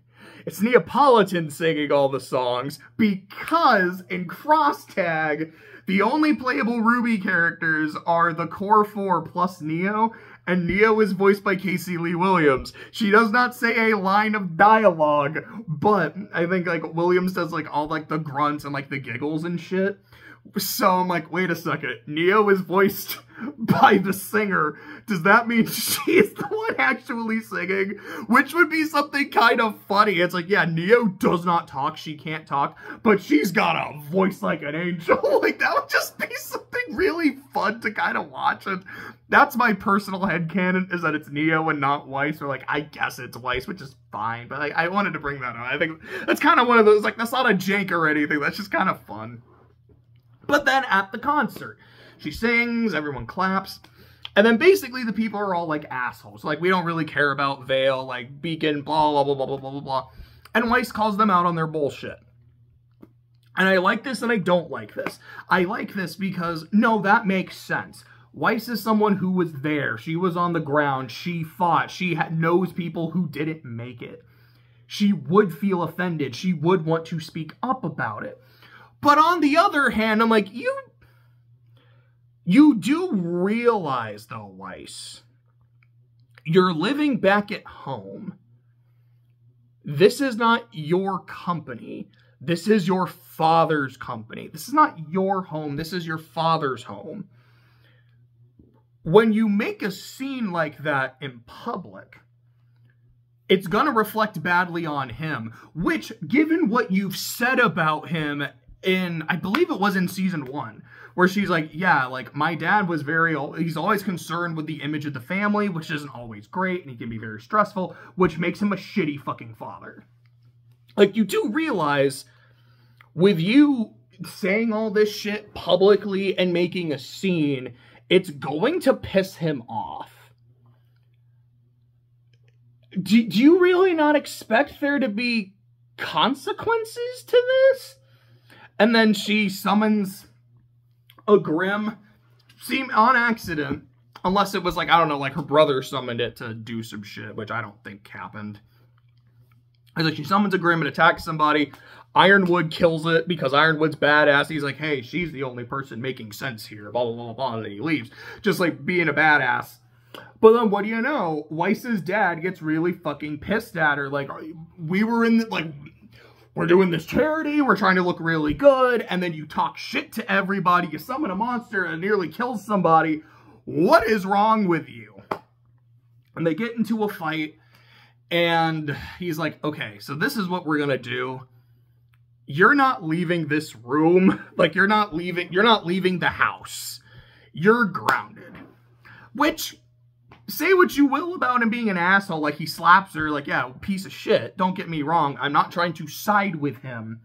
it's Neapolitan singing all the songs, because in Crosstag, the only playable RWBY characters are the core 4 plus Neo, and Neo is voiced by Casey Lee Williams. She does not say a line of dialogue, but I think like Williams does like all like the grunts and like the giggles and shit. So I'm like, wait a second, Neo is voiced by the singer. Does that mean she is the one actually singing? Which would be something kind of funny. It's like, yeah, Neo does not talk, she can't talk, but she's got a voice like an angel. Like, that would just be something really fun to kind of watch. And that's my personal headcanon, is that it's Neo and not Weiss, or like, I guess it's Weiss, which is fine, but like, I wanted to bring that up. I think that's kind of one of those, like, that's not a jank or anything, that's just kind of fun. But then at the concert, she sings, everyone claps, and then basically the people are all like assholes. Like, we don't really care about Vale, like Beacon, blah, blah, blah, blah, blah, blah, blah, blah. And Weiss calls them out on their bullshit. And I like this and I don't like this. I like this because, no, that makes sense. Weiss is someone who was there. She was on the ground. She fought. She knows people who didn't make it. She would feel offended. She would want to speak up about it. But on the other hand, I'm like, you do realize, though, Weiss, you're living back at home. This is not your company. This is your father's company. This is not your home. This is your father's home. When you make a scene like that in public, it's going to reflect badly on him, which, given what you've said about him in, I believe it was in season 1, where she's like, yeah, like, my dad was he's always concerned with the image of the family, which isn't always great, and he can be very stressful, which makes him a shitty fucking father. Like, you do realize, with you saying all this shit publicly and making a scene, it's going to piss him off. Do you really not expect there to be consequences to this? And then she summons a Grimm, on accident, unless it was like, I don't know, like her brother summoned it to do some shit, which I don't think happened. And like, she summons a Grimm and attacks somebody. Ironwood kills it because Ironwood's badass. He's like, hey, she's the only person making sense here, blah, blah, blah, blah, and then he leaves. Just like being a badass. But then what do you know? Weiss's dad gets really fucking pissed at her. Like, we were in the, like, we're doing this charity, we're trying to look really good, and then you talk shit to everybody, you summon a monster and nearly kills somebody. What is wrong with you? And they get into a fight, and he's like, okay, so this is what we're gonna do. You're not leaving this room. Like, you're not leaving the house. You're grounded. Which, say what you will about him being an asshole, like he slaps her, like, yeah, piece of shit. Don't get me wrong. I'm not trying to side with him.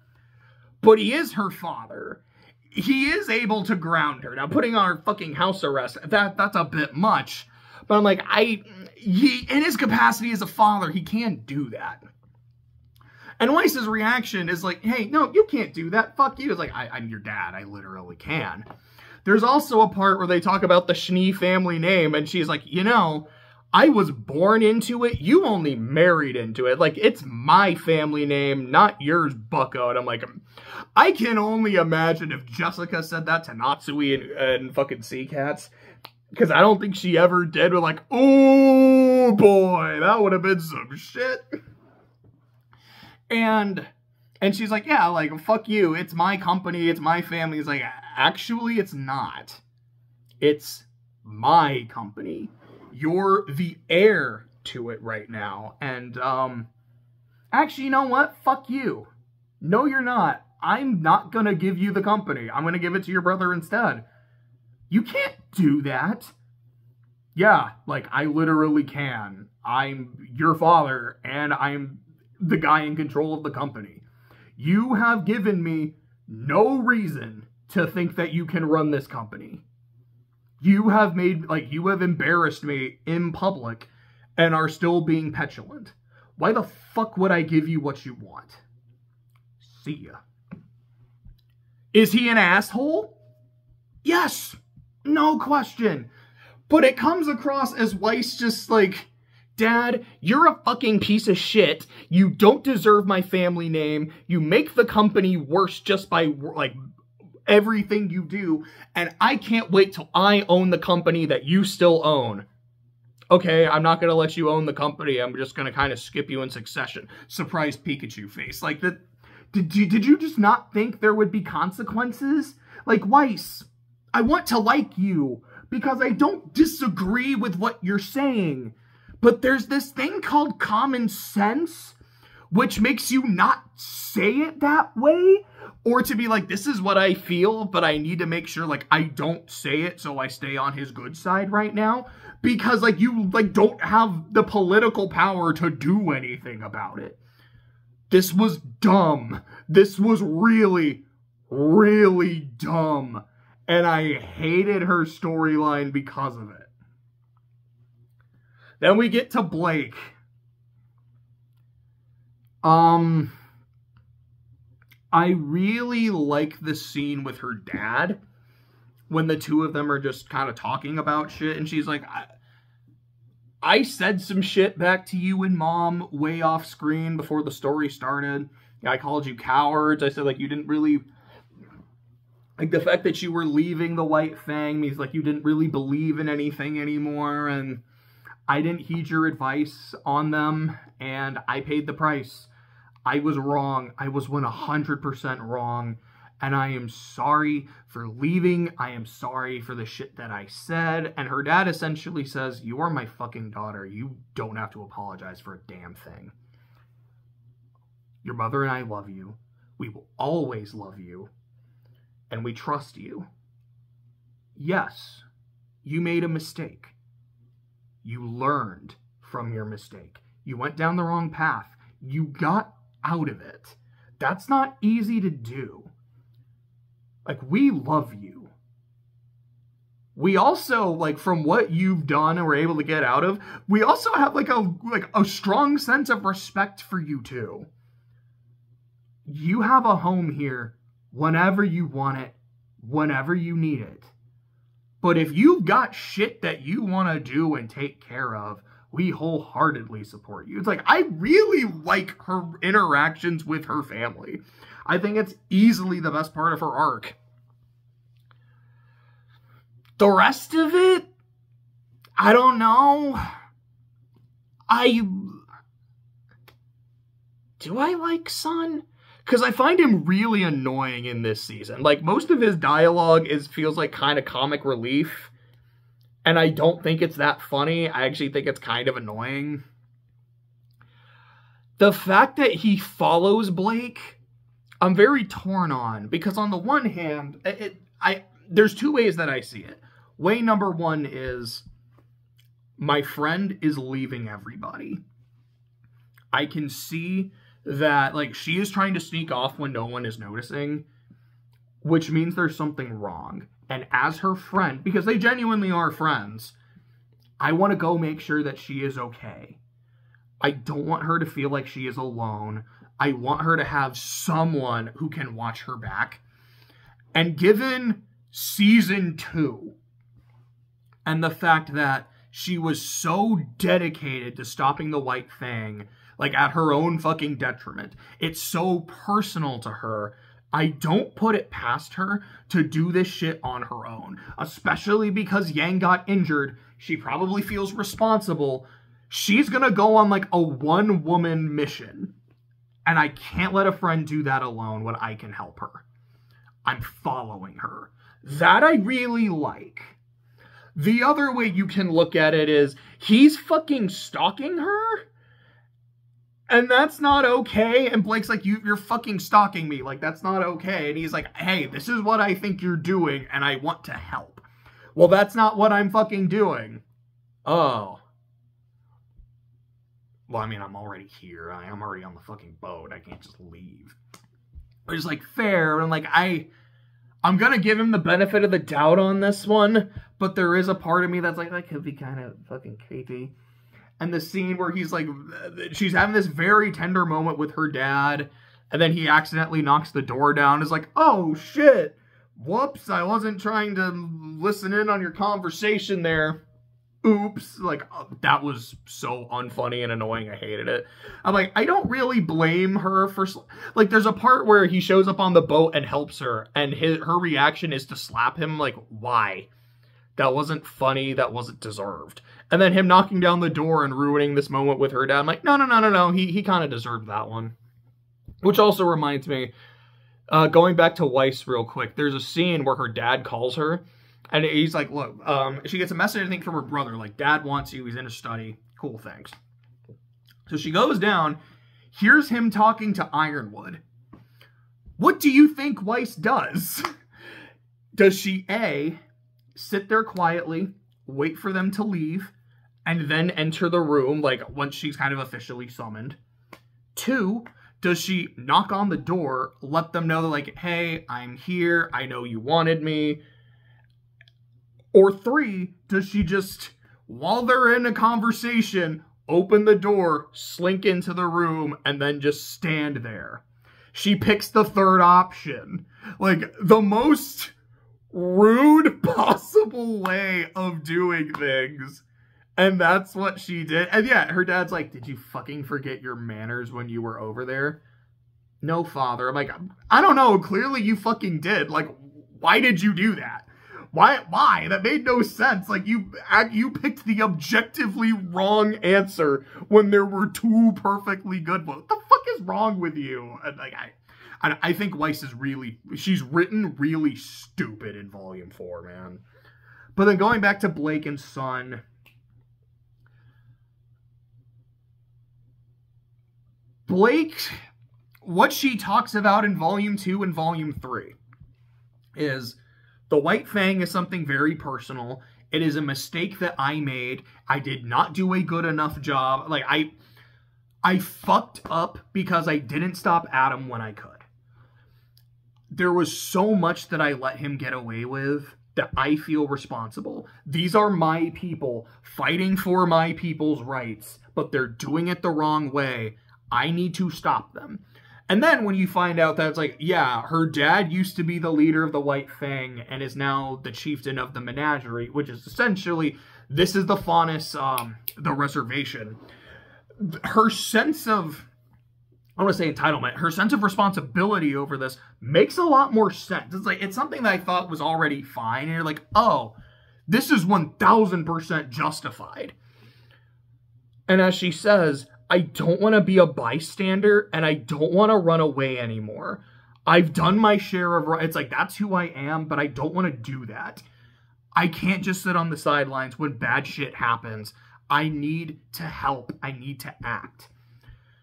But he is her father. He is able to ground her. Now, putting on her fucking house arrest, that's a bit much. But I'm like, in his capacity as a father, he can't do that. And Weiss's reaction is like, hey, no, you can't do that. Fuck you. It's like, I'm your dad. I literally can. There's also a part where they talk about the Schnee family name, and she's like, you know, I was born into it. You only married into it. Like, it's my family name, not yours, bucko. And I'm like, I can only imagine if Jessica said that to Natsui and fucking Sea Cats. Because I don't think she ever did. We're like, oh boy, that would have been some shit. And she's like, yeah, like, fuck you. It's my company. It's my family. It's like, actually, it's not. It's my company. You're the heir to it right now. And, actually, you know what? Fuck you. No, you're not. I'm not gonna give you the company. I'm gonna give it to your brother instead. You can't do that. Yeah, like, I literally can. I'm your father, and I'm the guy in control of the company. You have given me no reason to think that you can run this company. You have you have embarrassed me in public and are still being petulant. Why the fuck would I give you what you want? See ya. Is he an asshole? Yes. No question. But it comes across as Weiss just like, Dad, you're a fucking piece of shit. You don't deserve my family name. You make the company worse just by, like, everything you do. And I can't wait till I own the company that you still own. Okay, I'm not going to let you own the company. I'm just going to kind of skip you in succession. Surprise Pikachu face. Like, did you just not think there would be consequences? Like, Weiss, I want to like you because I don't disagree with what you're saying. But there's this thing called common sense, which makes you not say it that way. Or to be like, this is what I feel, but I need to make sure, like, I don't say it so I stay on his good side right now. Because, like, you, like, don't have the political power to do anything about it. This was dumb. This was really, really dumb. And I hated her storyline because of it. Then we get to Blake. I really like the scene with her dad when the two of them are just kind of talking about shit, and she's like, I said some shit back to you and Mom way off screen before the story started. I called you cowards. I said, like, you didn't really, like, the fact that you were leaving the White Fang means, like, you didn't really believe in anything anymore, and I didn't heed your advice on them, and I paid the price. I was wrong. I was 100% wrong, and I am sorry for leaving. I am sorry for the shit that I said. And her dad essentially says, you are my fucking daughter. You don't have to apologize for a damn thing. Your mother and I love you. We will always love you, and we trust you. Yes, you made a mistake. You learned from your mistake. You went down the wrong path. You got out of it. That's not easy to do. Like, we love you. We also, like, from what you've done and were able to get out of, we also have, like a strong sense of respect for you, too. You have a home here whenever you want it, whenever you need it. But if you've got shit that you want to do and take care of, we wholeheartedly support you. It's like, I really like her interactions with her family. I think it's easily the best part of her arc. The rest of it, I don't know. Do I like Sun? Because I find him really annoying in this season. Like, most of his dialogue feels like kind of comic relief. And I don't think it's that funny. I actually think it's kind of annoying. The fact that he follows Blake, I'm very torn on. Because on the one hand, there's two ways that I see it. Way number one is, my friend is leaving everybody. I can see that, like, she is trying to sneak off when no one is noticing, which means there's something wrong. And as her friend, because they genuinely are friends, I want to go make sure that she is okay. I don't want her to feel like she is alone. I want her to have someone who can watch her back. And given season 2, and the fact that she was so dedicated to stopping the White Fang, like at her own fucking detriment. It's so personal to her. I don't put it past her to do this shit on her own, especially because Yang got injured. She probably feels responsible. She's gonna go on like a one-woman mission, and I can't let a friend do that alone when I can help her. I'm following her. That I really like. The other way you can look at it is he's fucking stalking her, and that's not okay. And Blake's like, you're fucking stalking me. Like, that's not okay. And he's like, hey, this is what I think you're doing, and I want to help. Well, that's not what I'm fucking doing. Oh. Well, I mean, I'm already here. I'm already on the fucking boat. I can't just leave. But it's like, fair. And I'm like, I'm gonna give him the benefit of the doubt on this one, but there is a part of me that's like, that could be kind of fucking creepy. And the scene where he's like, she's having this very tender moment with her dad, and then he accidentally knocks the door down, is like, oh shit, whoops, I wasn't trying to listen in on your conversation there. Oops. Like, that was so unfunny and annoying. I hated it. I'm like, I don't really blame her for, like, there's a part where he shows up on the boat and helps her, and her reaction is to slap him. Like, why? That wasn't funny. That wasn't deserved. And then him knocking down the door and ruining this moment with her dad. I'm like, no. He kind of deserved that one. Which also reminds me, going back to Weiss real quick, there's a scene where her dad calls her. And he's like, look, she gets a message, I think, from her brother. Like, Dad wants you. He's in a study. Cool, thanks. So she goes down. Here's him talking to Ironwood. What do you think Weiss does? Does she, A, sit there quietly, wait for them to leave, and then enter the room, like, once she's kind of officially summoned? 2, does she knock on the door, let them know, like, hey, I'm here. I know you wanted me. Or 3, does she just, while they're in a conversation, open the door, slink into the room, and then just stand there? She picks the third option. Like, the most rude possible way of doing things. And that's what she did. And yeah, her dad's like, did you fucking forget your manners when you were over there? No, father. I'm like, I don't know. Clearly you fucking did. Like, why did you do that? Why? That made no sense. Like, you picked the objectively wrong answer when there were 2 perfectly good ones. What the fuck is wrong with you? And like, I think Weiss is she's written really stupid in Volume 4, man. But then going back to Blake and Sun, Blake, what she talks about in Volume 2 and Volume 3 is, the White Fang is something very personal. It is a mistake that I made. I did not do a good enough job. Like, I fucked up because I didn't stop Adam when I could. There was so much that I let him get away with that I feel responsible. These are my people fighting for my people's rights, but they're doing it the wrong way. I need to stop them. And then when you find out that it's like, yeah, her dad used to be the leader of the White Fang and is now the chieftain of the menagerie, which is essentially, this is the Faunus, the reservation. Her sense of, I want to say entitlement, her sense of responsibility over this makes a lot more sense. It's like, it's something that I thought was already fine. And you're like, oh, this is 1000% justified. And as she says, I don't want to be a bystander, and I don't want to run away anymore. I've done my share of... It's like, that's who I am, but I don't want to do that. I can't just sit on the sidelines when bad shit happens. I need to help. I need to act.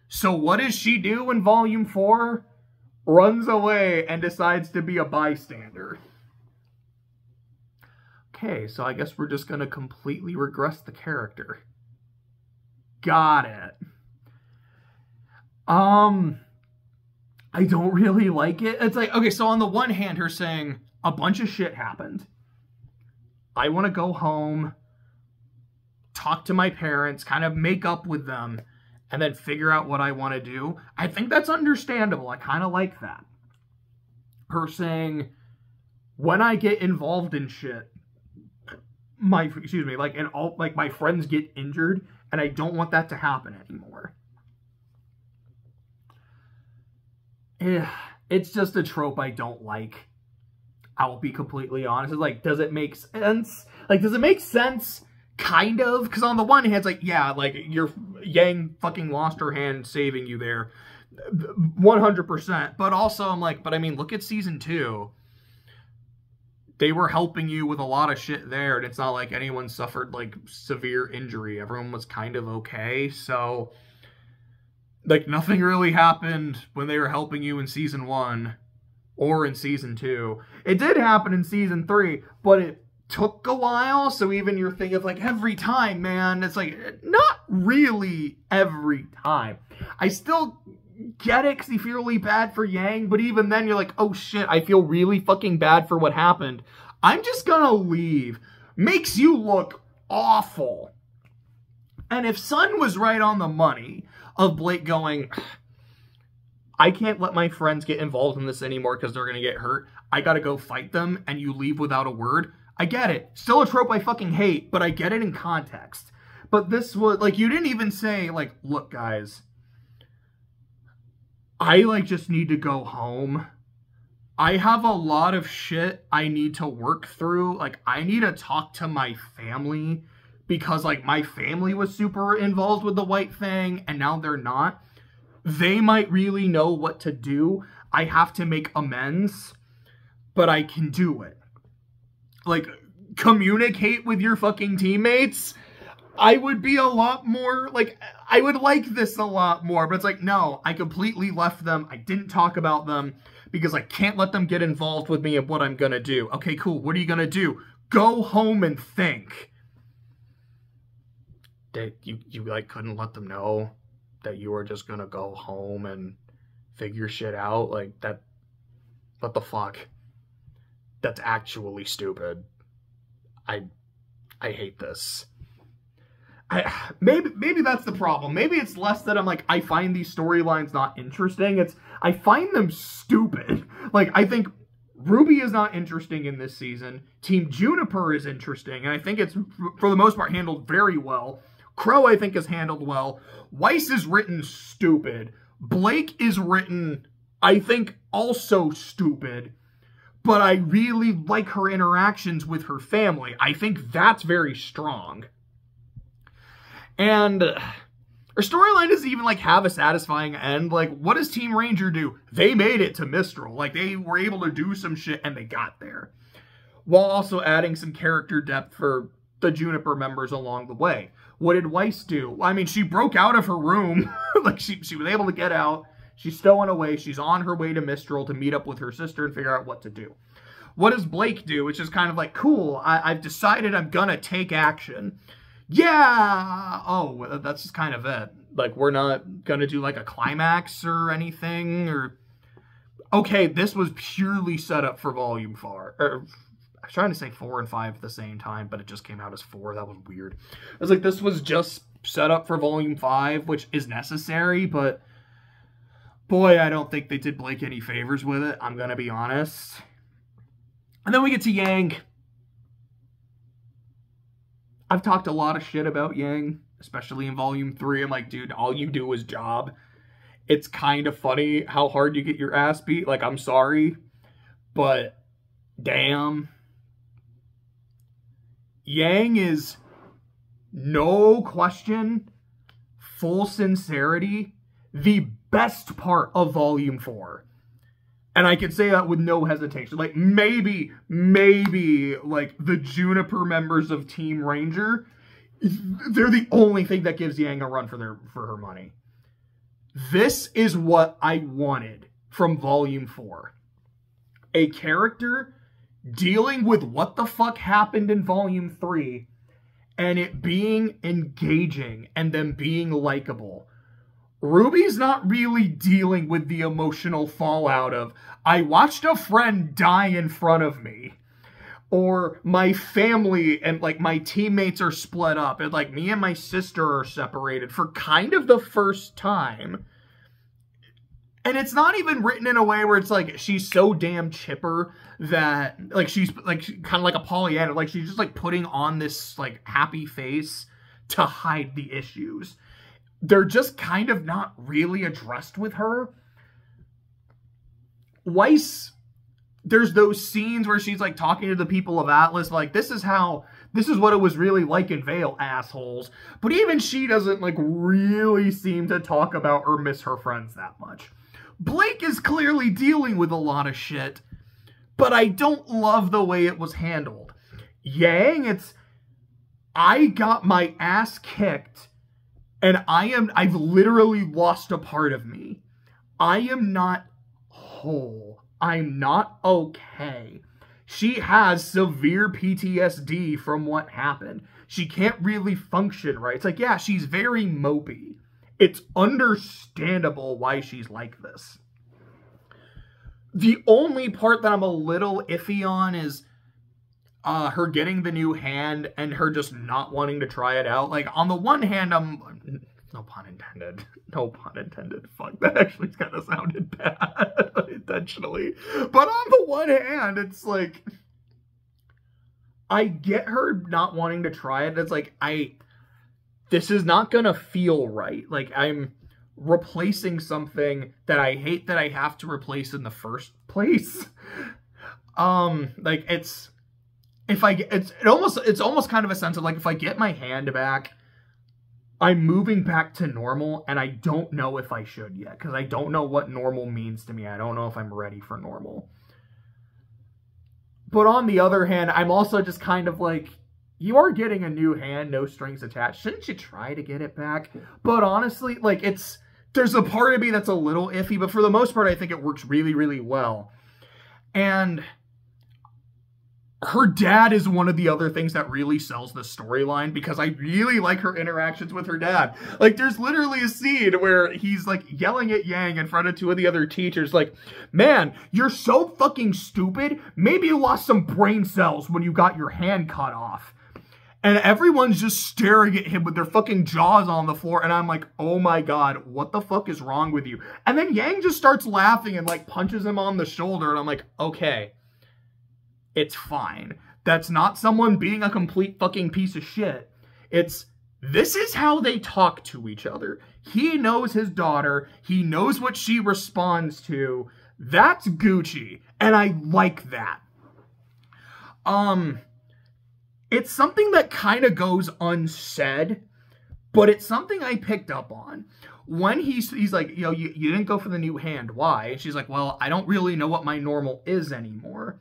So what does she do in Volume 4? Runs away and decides to be a bystander. Okay, so I guess we're just going to completely regress the character. Got it. I don't really like it. It's like, okay, so on the one hand, her saying, a bunch of shit happened. I want to go home, talk to my parents, kind of make up with them, and then figure out what I want to do. I think that's understandable. I kind of like that. Her saying, when I get involved in shit, my friends get injured, and I don't want that to happen anymore. It's just a trope I don't like. I'll be completely honest. It's like, does it make sense? Like, does it make sense? Kind of. Because on the one hand, it's like, yeah, like, Yang fucking lost her hand saving you there. 100%. But also, I'm like, but I mean, look at season 2. They were helping you with a lot of shit there, and it's not like anyone suffered, like, severe injury. Everyone was kind of okay, so, like, nothing really happened when they were helping you in season 1 or in season 2. It did happen in season 3, but it took a while, so even your thing of, like, every time, man, it's like, not really every time. I still get it, because you feel really bad for Yang, but even then, you're like, oh shit, I feel really fucking bad for what happened. I'm just gonna leave. Makes you look awful. And if Sun was right on the money of Blake going, I can't let my friends get involved in this anymore because they're gonna get hurt, I gotta go fight them, and you leave without a word, I get it. Still a trope I fucking hate, but I get it in context. But this was, like, you didn't even say, like, look, guys, I, like, just need to go home. I have a lot of shit I need to work through. Like, I need to talk to my family because, like, my family was super involved with the White Fang, and now they're not. They might really know what to do. I have to make amends, but I can do it. Like, communicate with your fucking teammates. I would be a lot more, like, I would like this a lot more, but it's like, no, I completely left them. I didn't talk about them because I can't let them get involved with me and what I'm gonna do. Okay, cool. What are you gonna do? Go home and think. That you like, couldn't let them know that you were just gonna go home and figure shit out? Like, that, what the fuck? That's actually stupid. I hate this. Maybe that's the problem. Maybe it's less that I'm like, I find these storylines not interesting. It's, I find them stupid. Like, I think RWBY is not interesting in this season. Team Juniper is interesting, and I think it's, for the most part, handled very well. Crow, I think, is handled well. Weiss is written stupid. Blake is written, I think, also stupid. But I really like her interactions with her family. I think that's very strong. And her storyline doesn't even, like, have a satisfying end. Like, what does Team Ranger do? They made it to Mistral. Like, they were able to do some shit, and they got there. While also adding some character depth for the Juniper members along the way. What did Weiss do? I mean, she broke out of her room. Like, she was able to get out. She's stowing away. She's on her way to Mistral to meet up with her sister and figure out what to do. What does Blake do? Which is kind of like, cool, I've decided I'm gonna take action. Yeah! Oh, that's just kind of it. Like, we're not gonna do, like, a climax or anything, or... Okay, this was purely set up for Volume 4. I was trying to say 4 and 5 at the same time, but it just came out as 4. That was weird. I was like, this was just set up for Volume 5, which is necessary, but... Boy, I don't think they did Blake any favors with it, I'm gonna be honest. And then we get to Yang. I've talked a lot of shit about Yang, especially in Volume 3. I'm like, dude, all you do is job. It's kind of funny how hard you get your ass beat. Like, I'm sorry, but damn. Yang is, no question, full sincerity, the best part of Volume 4. And I can say that with no hesitation. Like, maybe, like, the Juniper members of Team Ranger, they're the only thing that gives Yang a run for her money. This is what I wanted from Volume 4. A character dealing with what the fuck happened in Volume 3, and it being engaging, and them being likable. RWBY's not really dealing with the emotional fallout of, I watched a friend die in front of me. Or my family and, like, my teammates are split up. And, like, me and my sister are separated for kind of the first time. And it's not even written in a way where it's like she's so damn chipper that like she's like kind of like a Pollyanna, like she's just like putting on this like happy face to hide the issues. They're just kind of not really addressed with her. Weiss, there's those scenes where she's like talking to the people of Atlas, like this is what it was really like in Vale, assholes. But even she doesn't like really seem to talk about or miss her friends that much. Blake is clearly dealing with a lot of shit, but I don't love the way it was handled. Yang, I got my ass kicked, and I've literally lost a part of me. I am not whole. I'm not okay. She has severe PTSD from what happened. She can't really function right. It's like, yeah, she's very mopey. It's understandable why she's like this. The only part that I'm a little iffy on is her getting the new hand and her just not wanting to try it out. Like, on the one hand, no pun intended. No pun intended. Fuck, that actually kind of sounded bad intentionally. But on the one hand, it's like, I get her not wanting to try it. It's like, this is not gonna feel right. Like, I'm replacing something that I hate that I have to replace in the first place. Like, it's almost kind of a sense of like, if I get my hand back, I'm moving back to normal, and I don't know if I should yet, because I don't know what normal means to me. I don't know if I'm ready for normal. But on the other hand, I'm also just kind of like, you are getting a new hand, no strings attached. Shouldn't you try to get it back? But honestly, like, there's a part of me that's a little iffy, but for the most part, I think it works really, really well. And her dad is one of the other things that really sells the storyline, because I really like her interactions with her dad. Like, there's literally a scene where he's, like, yelling at Yang in front of two of the other teachers, like, man, you're so fucking stupid. Maybe you lost some brain cells when you got your hand cut off. And everyone's just staring at him with their fucking jaws on the floor. And I'm like, oh my God, what the fuck is wrong with you? And then Yang just starts laughing and like punches him on the shoulder. And I'm like, okay, it's fine. That's not someone being a complete fucking piece of shit. This is how they talk to each other. He knows his daughter. He knows what she responds to. That's Gucci. And I like that. It's something that kind of goes unsaid, but it's something I picked up on. When he's like, you know, you didn't go for the new hand. Why? And she's like, well, I don't really know what my normal is anymore.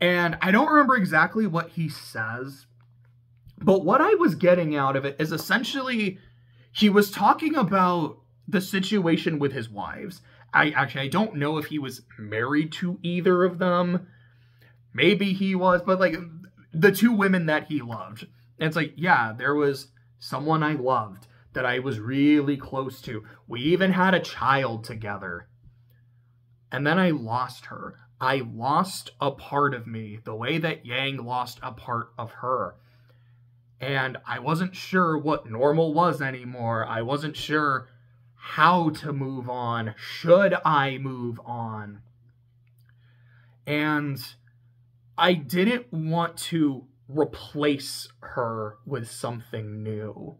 And I don't remember exactly what he says, but what I was getting out of it is essentially he was talking about the situation with his wives. I don't know if he was married to either of them. Maybe he was, but like, the two women that he loved. And it's like, yeah, there was someone I loved that I was really close to. We even had a child together. And then I lost her. I lost a part of me, the way that Yang lost a part of her. And I wasn't sure what normal was anymore. I wasn't sure how to move on. Should I move on? And I didn't want to replace her with something new,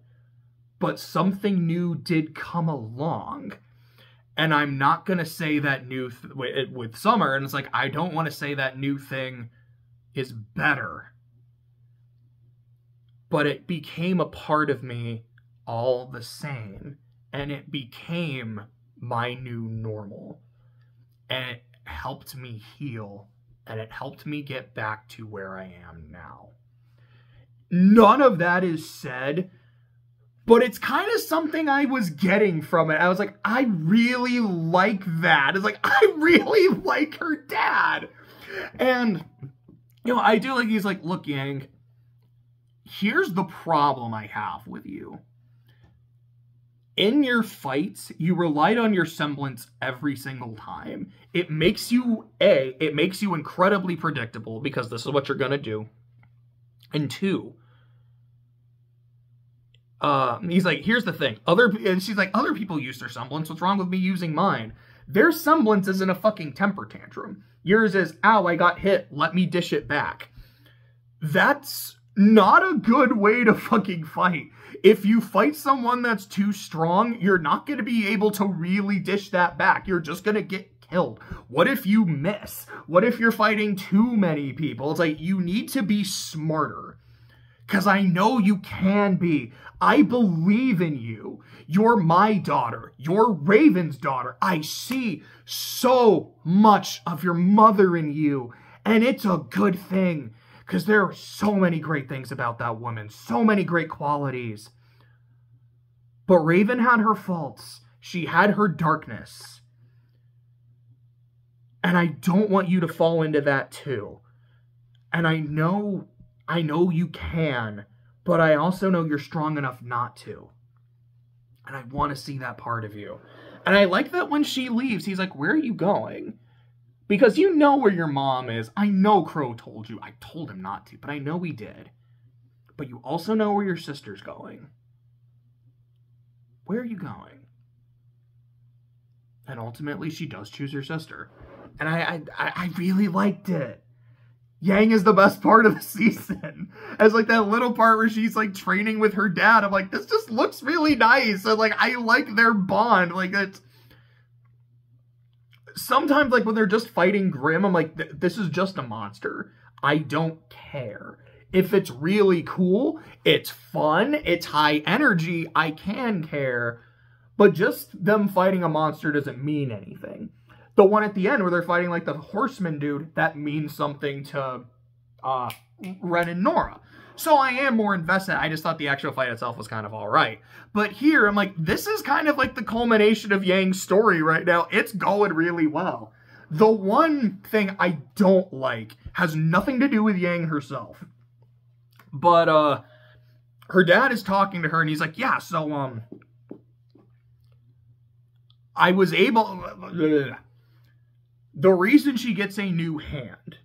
but something new did come along. And I'm not going to say that new with Summer, and it's like, I don't want to say that new thing is better. But it became a part of me all the same, and it became my new normal. And it helped me heal. And it helped me get back to where I am now. None of that is said, but it's kind of something I was getting from it. I was like, I really like that. It's like, I really like her dad. And, you know, I do like, he's like, look, Yang, here's the problem I have with you. In your fights, you relied on your semblance every single time. It makes you, it makes you incredibly predictable because this is what you're going to do. And two, he's like, here's the thing. And she's like, other people use their semblance. What's wrong with me using mine? Their semblance isn't a fucking temper tantrum. Yours is, ow, I got hit, let me dish it back. That's not a good way to fucking fight. If you fight someone that's too strong, you're not going to be able to really dish that back. You're just going to get killed. What if you miss? What if you're fighting too many people? It's like, you need to be smarter. Because I know you can be. I believe in you. You're my daughter. You're Raven's daughter. I see so much of your mother in you. And it's a good thing. Because there are so many great things about that woman. So many great qualities. But Raven had her faults. She had her darkness. And I don't want you to fall into that too. And I know you can. But I also know you're strong enough not to. And I want to see that part of you. And I like that when she leaves, he's like, where are you going? Because you know where your mom is. I know Crow told you. I told him not to, but I know he did. But you also know where your sister's going. Where are you going? And ultimately, she does choose her sister. And I really liked it. Yang is the best part of the season. As like that little part where she's like training with her dad. I'm like, this just looks really nice. And like, I like their bond. Like, it's... Sometimes, like, when they're just fighting Grimm, I'm like, this is just a monster. I don't care. If it's really cool, it's fun, it's high energy, I can care. But just them fighting a monster doesn't mean anything. The one at the end where they're fighting, like, the horseman dude, that means something to Ren and Nora. So I am more invested. I just thought the actual fight itself was kind of alright. But here, I'm like, this is kind of like the culmination of Yang's story right now. It's going really well. The one thing I don't like has nothing to do with Yang herself. But, her dad is talking to her and he's like, yeah, so, I was able... The reason she gets a new hand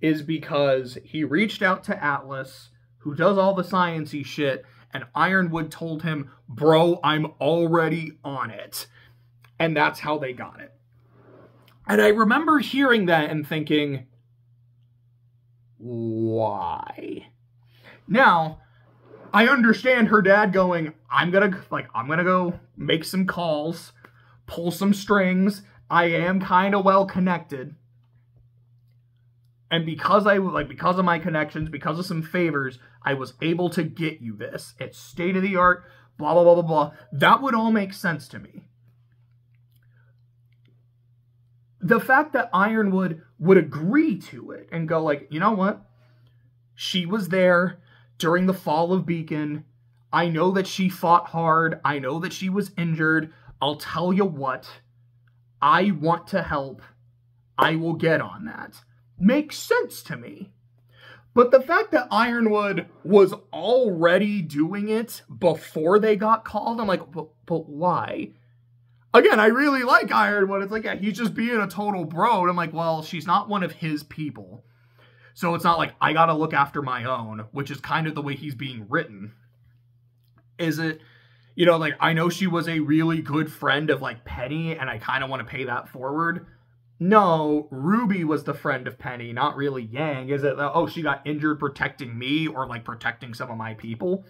is because he reached out to Atlas, who does all the sciencey shit, and Ironwood told him, bro, I'm already on it. And that's how they got it. And I remember hearing that and thinking, why? Now, I understand her dad going, I'm gonna go make some calls, pull some strings. I am kind of well connected. And because of my connections, because of some favors, I was able to get you this. It's state-of-the-art, blah, blah, blah, blah, blah. That would all make sense to me. The fact that Ironwood would agree to it and go like, you know what? She was there during the fall of Beacon. I know that she fought hard. I know that she was injured. I'll tell you what. I want to help. I will get on that. Makes sense to me. But the fact that Ironwood was already doing it before they got called, I'm like, but why? Again, I really like Ironwood. It's like, yeah, he's just being a total bro. And I'm like, well, she's not one of his people. So it's not like, I gotta look after my own, which is kind of the way he's being written. Is it, you know, like, I know she was a really good friend of, like, Penny, and I kind of want to pay that forward. No, RWBY was the friend of Penny, not really Yang. Is it, oh, she got injured protecting me or, like, protecting some of my people?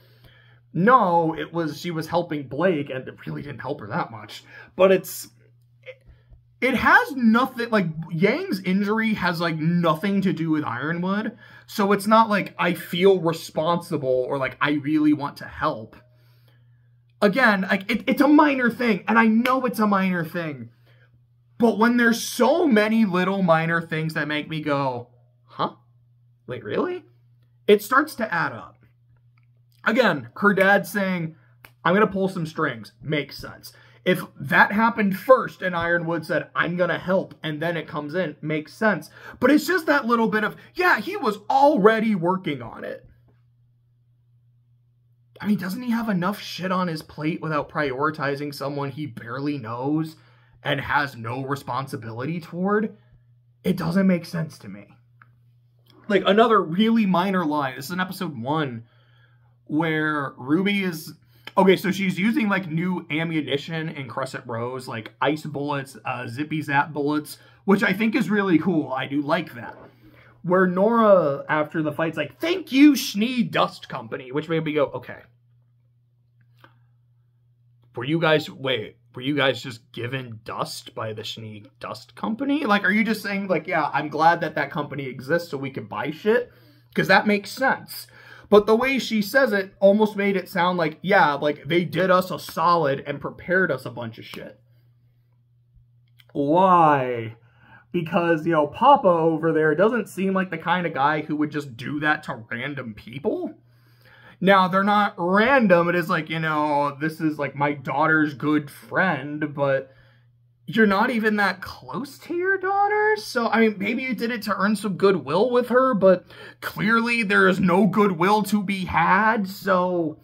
No, it was, she was helping Blake, and it really didn't help her that much. But it has nothing, like, Yang's injury has, like, nothing to do with Ironwood. So it's not like I feel responsible or, like, I really want to help. Again, like, it's a minor thing, and I know it's a minor thing. But when there's so many little minor things that make me go, huh? Wait, really? It starts to add up. Again, her dad saying, I'm going to pull some strings. Makes sense. If that happened first and Ironwood said, I'm going to help, and then it comes in, makes sense. But it's just that little bit of, yeah, he was already working on it. I mean, doesn't he have enough shit on his plate without prioritizing someone he barely knows and has no responsibility toward? It doesn't make sense to me. Like, another really minor line. This is in episode 1, where RWBY is... Okay, so she's using, like, new ammunition in Crescent Rose, like ice bullets, zippy zap bullets, which I think is really cool. I do like that. Where Nora, after the fight's like, thank you, Schnee Dust Company, which made me go, okay. Were you guys just given dust by the Schnee Dust Company? Like, are you just saying, like, yeah, I'm glad that that company exists so we can buy shit? Because that makes sense. But the way she says it almost made it sound like, yeah, like, they did us a solid and prepared us a bunch of shit. Why? Because, you know, Papa over there doesn't seem like the kind of guy who would just do that to random people. Now, they're not random. It is like, you know, this is like my daughter's good friend, but you're not even that close to your daughter. So, I mean, maybe you did it to earn some goodwill with her, but clearly there is no goodwill to be had. So,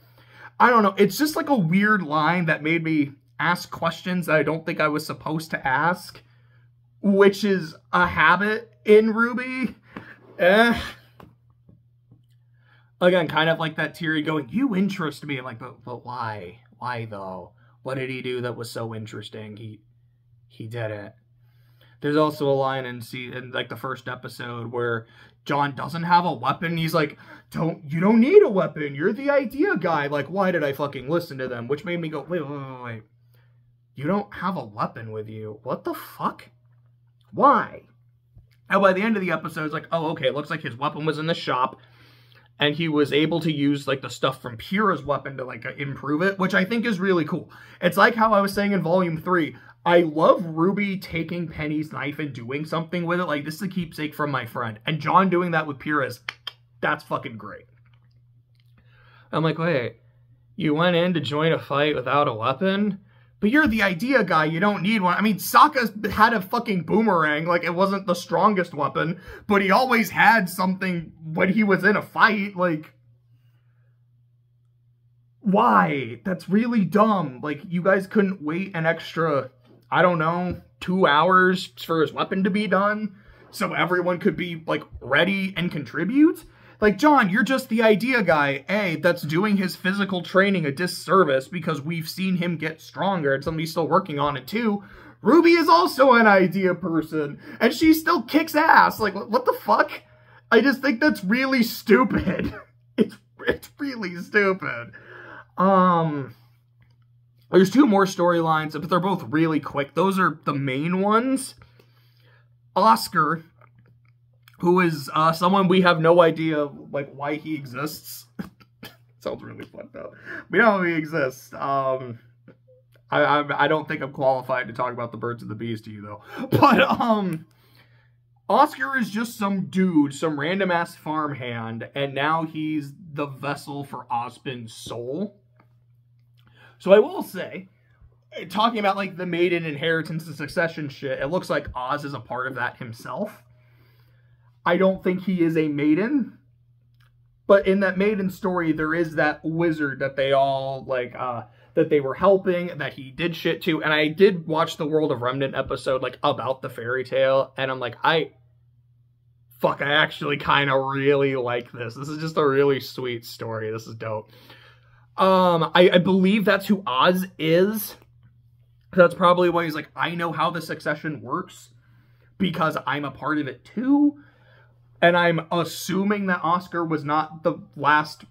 I don't know. It's just like a weird line that made me ask questions that I don't think I was supposed to ask, which is a habit in RWBY. Again, kind of like that Teary going, you interest me. I'm like, but why? Why, though? What did he do that was so interesting? He did it. There's also a line in like the first episode where John doesn't have a weapon. He's like, you don't need a weapon. You're the idea guy. Like, why did I fucking listen to them? Which made me go, wait. You don't have a weapon with you. What the fuck? Why? And by the end of the episode, it's like, oh, okay, it looks like his weapon was in the shop. And he was able to use, like, the stuff from Pyrrha's weapon to, like, improve it, which I think is really cool. It's like how I was saying in Volume 3. I love RWBY taking Penny's knife and doing something with it. Like, this is a keepsake from my friend. And John doing that with Pyrrha's, that's fucking great. I'm like, wait, you went in to join a fight without a weapon? But you're the idea guy, you don't need one. I mean, Sokka had a fucking boomerang, like it wasn't the strongest weapon, but he always had something when he was in a fight, like... Why? That's really dumb. Like, you guys couldn't wait an extra, I don't know, 2 hours for his weapon to be done, so everyone could be, like, ready and contribute? Like, John, you're just the idea guy, A, that's doing his physical training a disservice because we've seen him get stronger and somebody's still working on it too. RWBY is also an idea person, and she still kicks ass. Like, what the fuck? I just think that's really stupid. It's really stupid. There's 2 more storylines, but they're both really quick. Those are the main ones. Oscar, who is someone we have no idea, like, why he exists. Sounds really fucked up. We know he exists. I don't think I'm qualified to talk about the Birds of the Beast to you, though. But, Oscar is just some dude, some random-ass farmhand, and now he's the vessel for Ozpin's soul. So I will say, talking about, like, the maiden inheritance and succession shit, it looks like Oz is a part of that himself. I don't think he is a maiden, but in that maiden story, there is that wizard that they all, like, that they were helping, that he did shit to, and I did watch the World of Remnant episode, like, about the fairy tale, and I'm like, I actually kind of really like this. This is just a really sweet story. This is dope. I believe that's who Oz is. That's probably why he's like, I know how the succession works, because I'm a part of it too. And I'm assuming that Oscar was not the last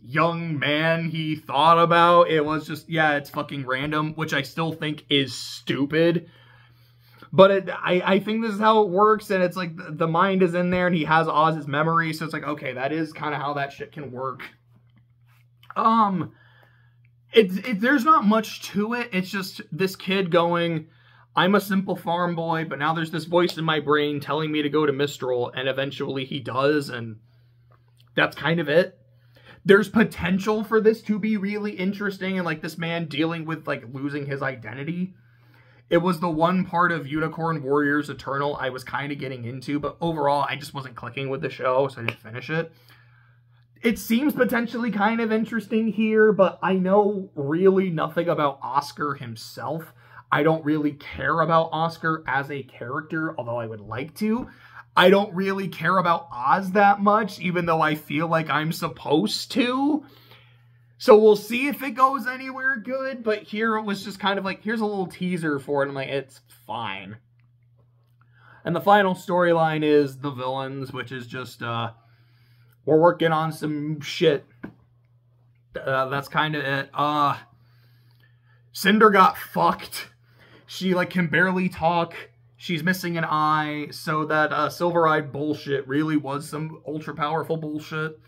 young man he thought about. It was just, yeah, it's fucking random, which I still think is stupid. But I think this is how it works, and it's like the mind is in there, and he has Oz's memory, so it's like, okay, that is kind of how that shit can work. There's not much to it. It's just this kid going, I'm a simple farm boy, but now there's this voice in my brain telling me to go to Mistral, and eventually he does, and that's kind of it. There's potential for this to be really interesting, and, like, this man dealing with, like, losing his identity. It was the one part of Unicorn Warriors Eternal I was kind of getting into, but overall, I just wasn't clicking with the show, so I didn't finish it. It seems potentially kind of interesting here, but I know really nothing about Oscar himself. I don't really care about Oscar as a character, although I would like to. I don't really care about Oz that much, even though I feel like I'm supposed to. So we'll see if it goes anywhere good, but here it was just kind of like, here's a little teaser for it. I'm like, it's fine. And the final storyline is the villains, which is just, we're working on some shit. That's kind of it. Cinder got fucked. She, like, can barely talk. She's missing an eye, so that silver-eyed bullshit really was some ultra-powerful bullshit.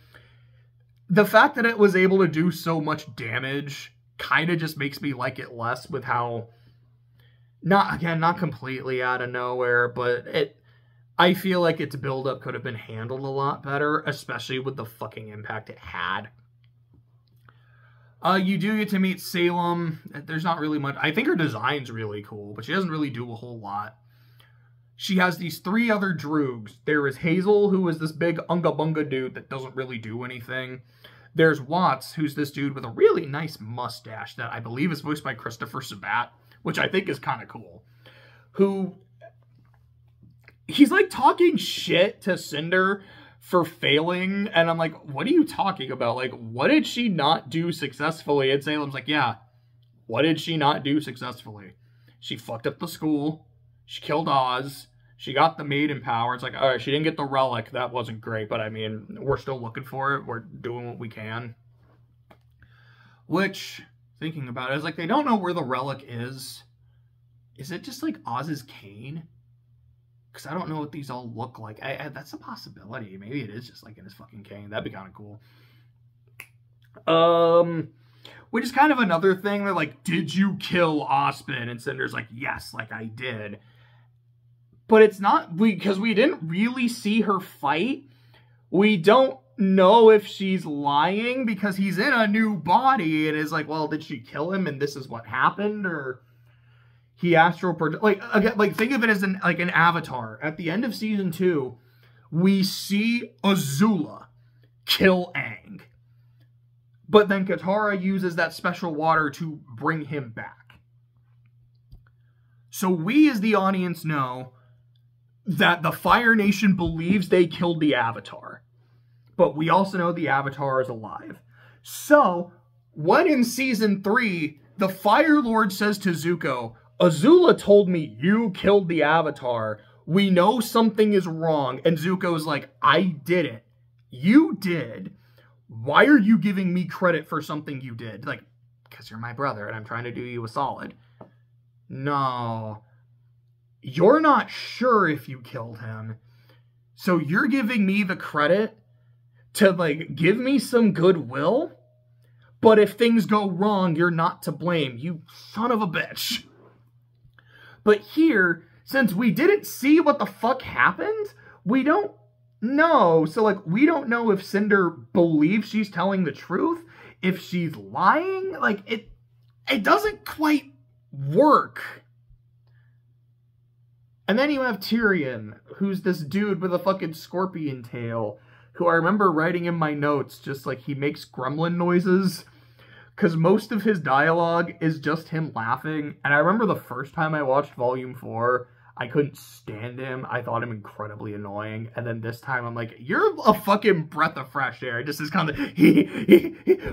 The fact that it was able to do so much damage kind of just makes me like it less with how... Not completely out of nowhere, but I feel like its build-up could have been handled a lot better, especially with the fucking impact it had. You do get to meet Salem. There's not really much. I think her design's really cool, but she doesn't really do a whole lot. She has these 3 other droogs. There is Hazel, who is this big unga-bunga dude that doesn't really do anything. There's Watts, who's this dude with a really nice mustache that I believe is voiced by Christopher Sabat, which I think is kind of cool. He's like talking shit to Cinder for failing, and I'm like, what are you talking about? Like, what did she not do successfully? And Salem's like, yeah, what did she not do successfully? She fucked up the school. She killed Oz. She got the maiden power. It's like, all right, she didn't get the relic. That wasn't great, but I mean, we're still looking for it. We're doing what we can. Which, thinking about it, is like, they don't know where the relic is. Is it just like Oz's cane? Because I don't know what these all look like. That's a possibility. Maybe it is just like in his fucking cane. That'd be kind of cool. Which is kind of another thing. They're like, did you kill Ozpin? And Cinder's like, yes, like I did. But it's not, because we didn't really see her fight. We don't know if she's lying because he's in a new body and is like, well, did she kill him and this is what happened? Or he astral like, again, like think of it as an Avatar. At the end of season 2, we see Azula kill Aang. But then Katara uses that special water to bring him back. So we as the audience know that the Fire Nation believes they killed the Avatar. But we also know the Avatar is alive. So, when in season 3, the Fire Lord says to Zuko, Azula told me you killed the Avatar. We know something is wrong. And Zuko's like, I didn't. You did. Why are you giving me credit for something you did? Like, because you're my brother and I'm trying to do you a solid. No. You're not sure if you killed him. So you're giving me the credit to, like, give me some goodwill? But if things go wrong, you're not to blame. You son of a bitch. But here, since we didn't see what the fuck happened, we don't know. So, like, we don't know if Cinder believes she's telling the truth, if she's lying. Like, it doesn't quite work. And then you have Tyrion, who's this dude with a fucking scorpion tail, who I remember writing in my notes, just like he makes gremlin noises, because most of his dialogue is just him laughing. And I remember the first time I watched Volume 4, I couldn't stand him. I thought him incredibly annoying. And then this time I'm like, you're a fucking breath of fresh air. Just this kind of,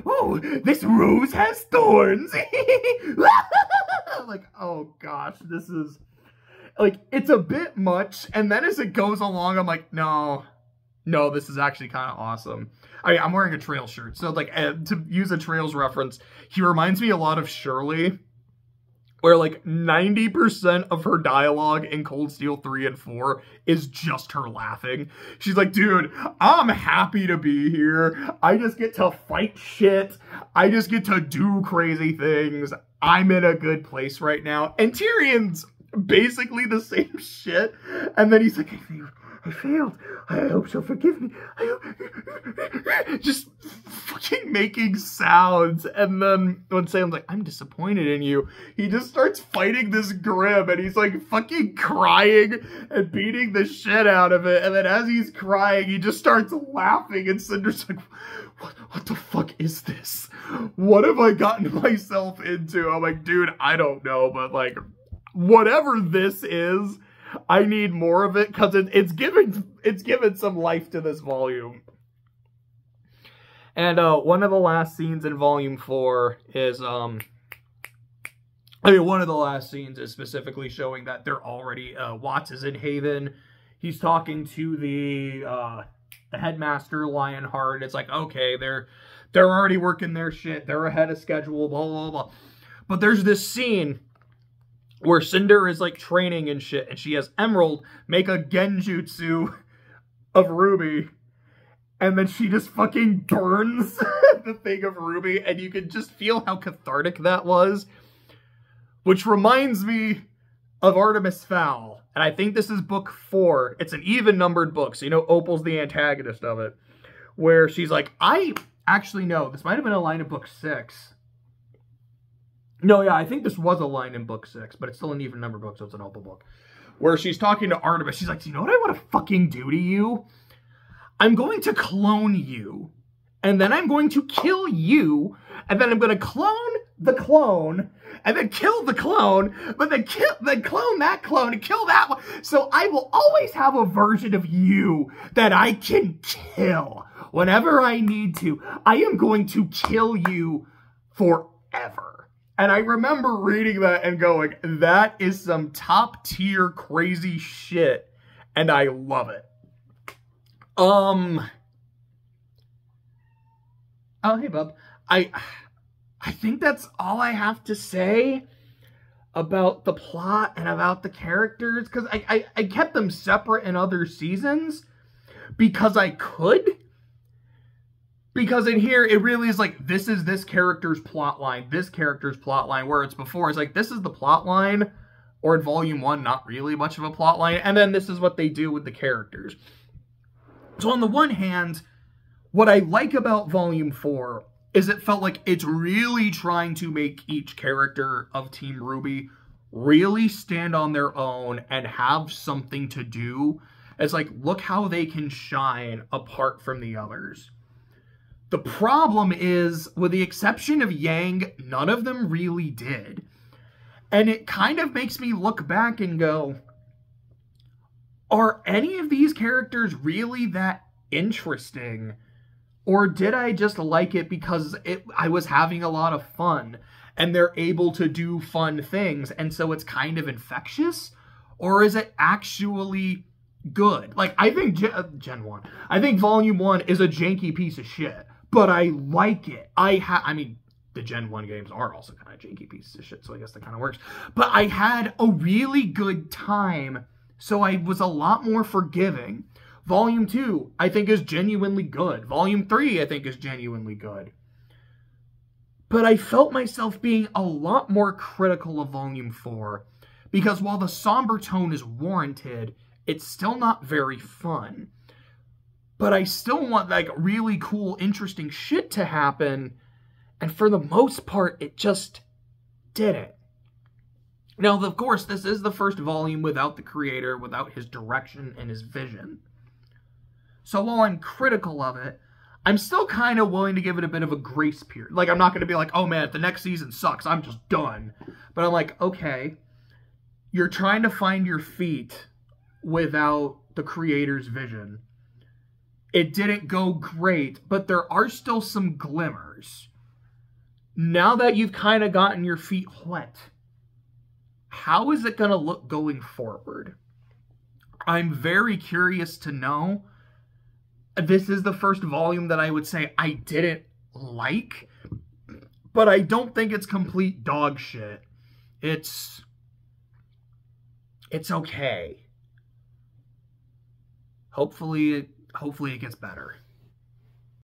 oh, this rose has thorns. Like, oh gosh, this is, like, it's a bit much. And then as it goes along, I'm like, no, this is actually kind of awesome. I mean, I'm wearing a Trail shirt. So, like, to use a Trails reference, he reminds me a lot of Shirley, where, like, 90% of her dialogue in Cold Steel 3 and 4 is just her laughing. She's like, dude, I'm happy to be here. I just get to fight shit. I just get to do crazy things. I'm in a good place right now. And Tyrion's basically the same shit. And then he's like, I failed. I hope she'll forgive me. Just fucking making sounds. And then when Sam's like, I'm disappointed in you, he just starts fighting this Grim, and he's like fucking crying and beating the shit out of it. And then as he's crying, he just starts laughing, and Cinder's like, what the fuck is this? What have I gotten myself into? I'm like, dude, I don't know, but like, whatever this is, I need more of it, because it's given some life to this volume. And one of the last scenes in Volume 4 is, one of the last scenes is specifically showing that they're already, Watts is in Haven. He's talking to the headmaster, Lionheart. It's like, okay, they're already working their shit. They're ahead of schedule, blah, blah, blah. But there's this scene where Cinder is, like, training and shit, and she has Emerald make a genjutsu of RWBY, and then she just fucking burns the thing of RWBY, and you can just feel how cathartic that was. Which reminds me of Artemis Fowl, and I think this is book 4. It's an even-numbered book, so you know Opal's the antagonist of it, where she's like, I actually know, this might have been a line in book 6. No, yeah, I think this was a line in book 6, but it's still an even-numbered book, so it's an Opal book. Where she's talking to Artemis, she's like, do you know what I want to fucking do to you? I'm going to clone you, and then I'm going to kill you, and then I'm going to clone the clone, and then kill the clone, but then clone that clone and kill that one. So I will always have a version of you that I can kill whenever I need to. I am going to kill you forever. And I remember reading that and going, that is some top tier crazy shit, and I love it. Oh, hey, bub. I think that's all I have to say about the plot and about the characters, because I kept them separate in other seasons because I could. Because in here, it really is like, this is this character's plot line, this character's plot line, where it's before, it's like, this is the plot line, or in Volume 1, not really much of a plot line, and then this is what they do with the characters. So on the one hand, what I like about Volume 4 is it felt like it's really trying to make each character of Team RWBY really stand on their own and have something to do. It's like, look how they can shine apart from the others. The problem is, with the exception of Yang, none of them really did. And it kind of makes me look back and go, are any of these characters really that interesting? Or did I just like it because I was having a lot of fun and they're able to do fun things and so it's kind of infectious? Or is it actually good? Like, I think Gen 1, I think Volume 1 is a janky piece of shit. But I like it. I mean, the Gen 1 games are also kind of janky pieces of shit, so I guess that kind of works. But I had a really good time, so I was a lot more forgiving. Volume 2, I think, is genuinely good. Volume 3, I think, is genuinely good. But I felt myself being a lot more critical of Volume 4, because while the somber tone is warranted, it's still not very fun. But I still want, like, really cool, interesting shit to happen. And for the most part, it just didn't. Now, of course, this is the first volume without the creator, without his direction and his vision. So while I'm critical of it, I'm still kind of willing to give it a bit of a grace period. Like, I'm not going to be like, oh man, if the next season sucks, I'm just done. But I'm like, okay, you're trying to find your feet without the creator's vision. It didn't go great, but there are still some glimmers. Now that you've kind of gotten your feet wet, how is it going to look going forward? I'm very curious to know. This is the first volume that I would say I didn't like, but I don't think it's complete dog shit. It's okay. Hopefully it gets better.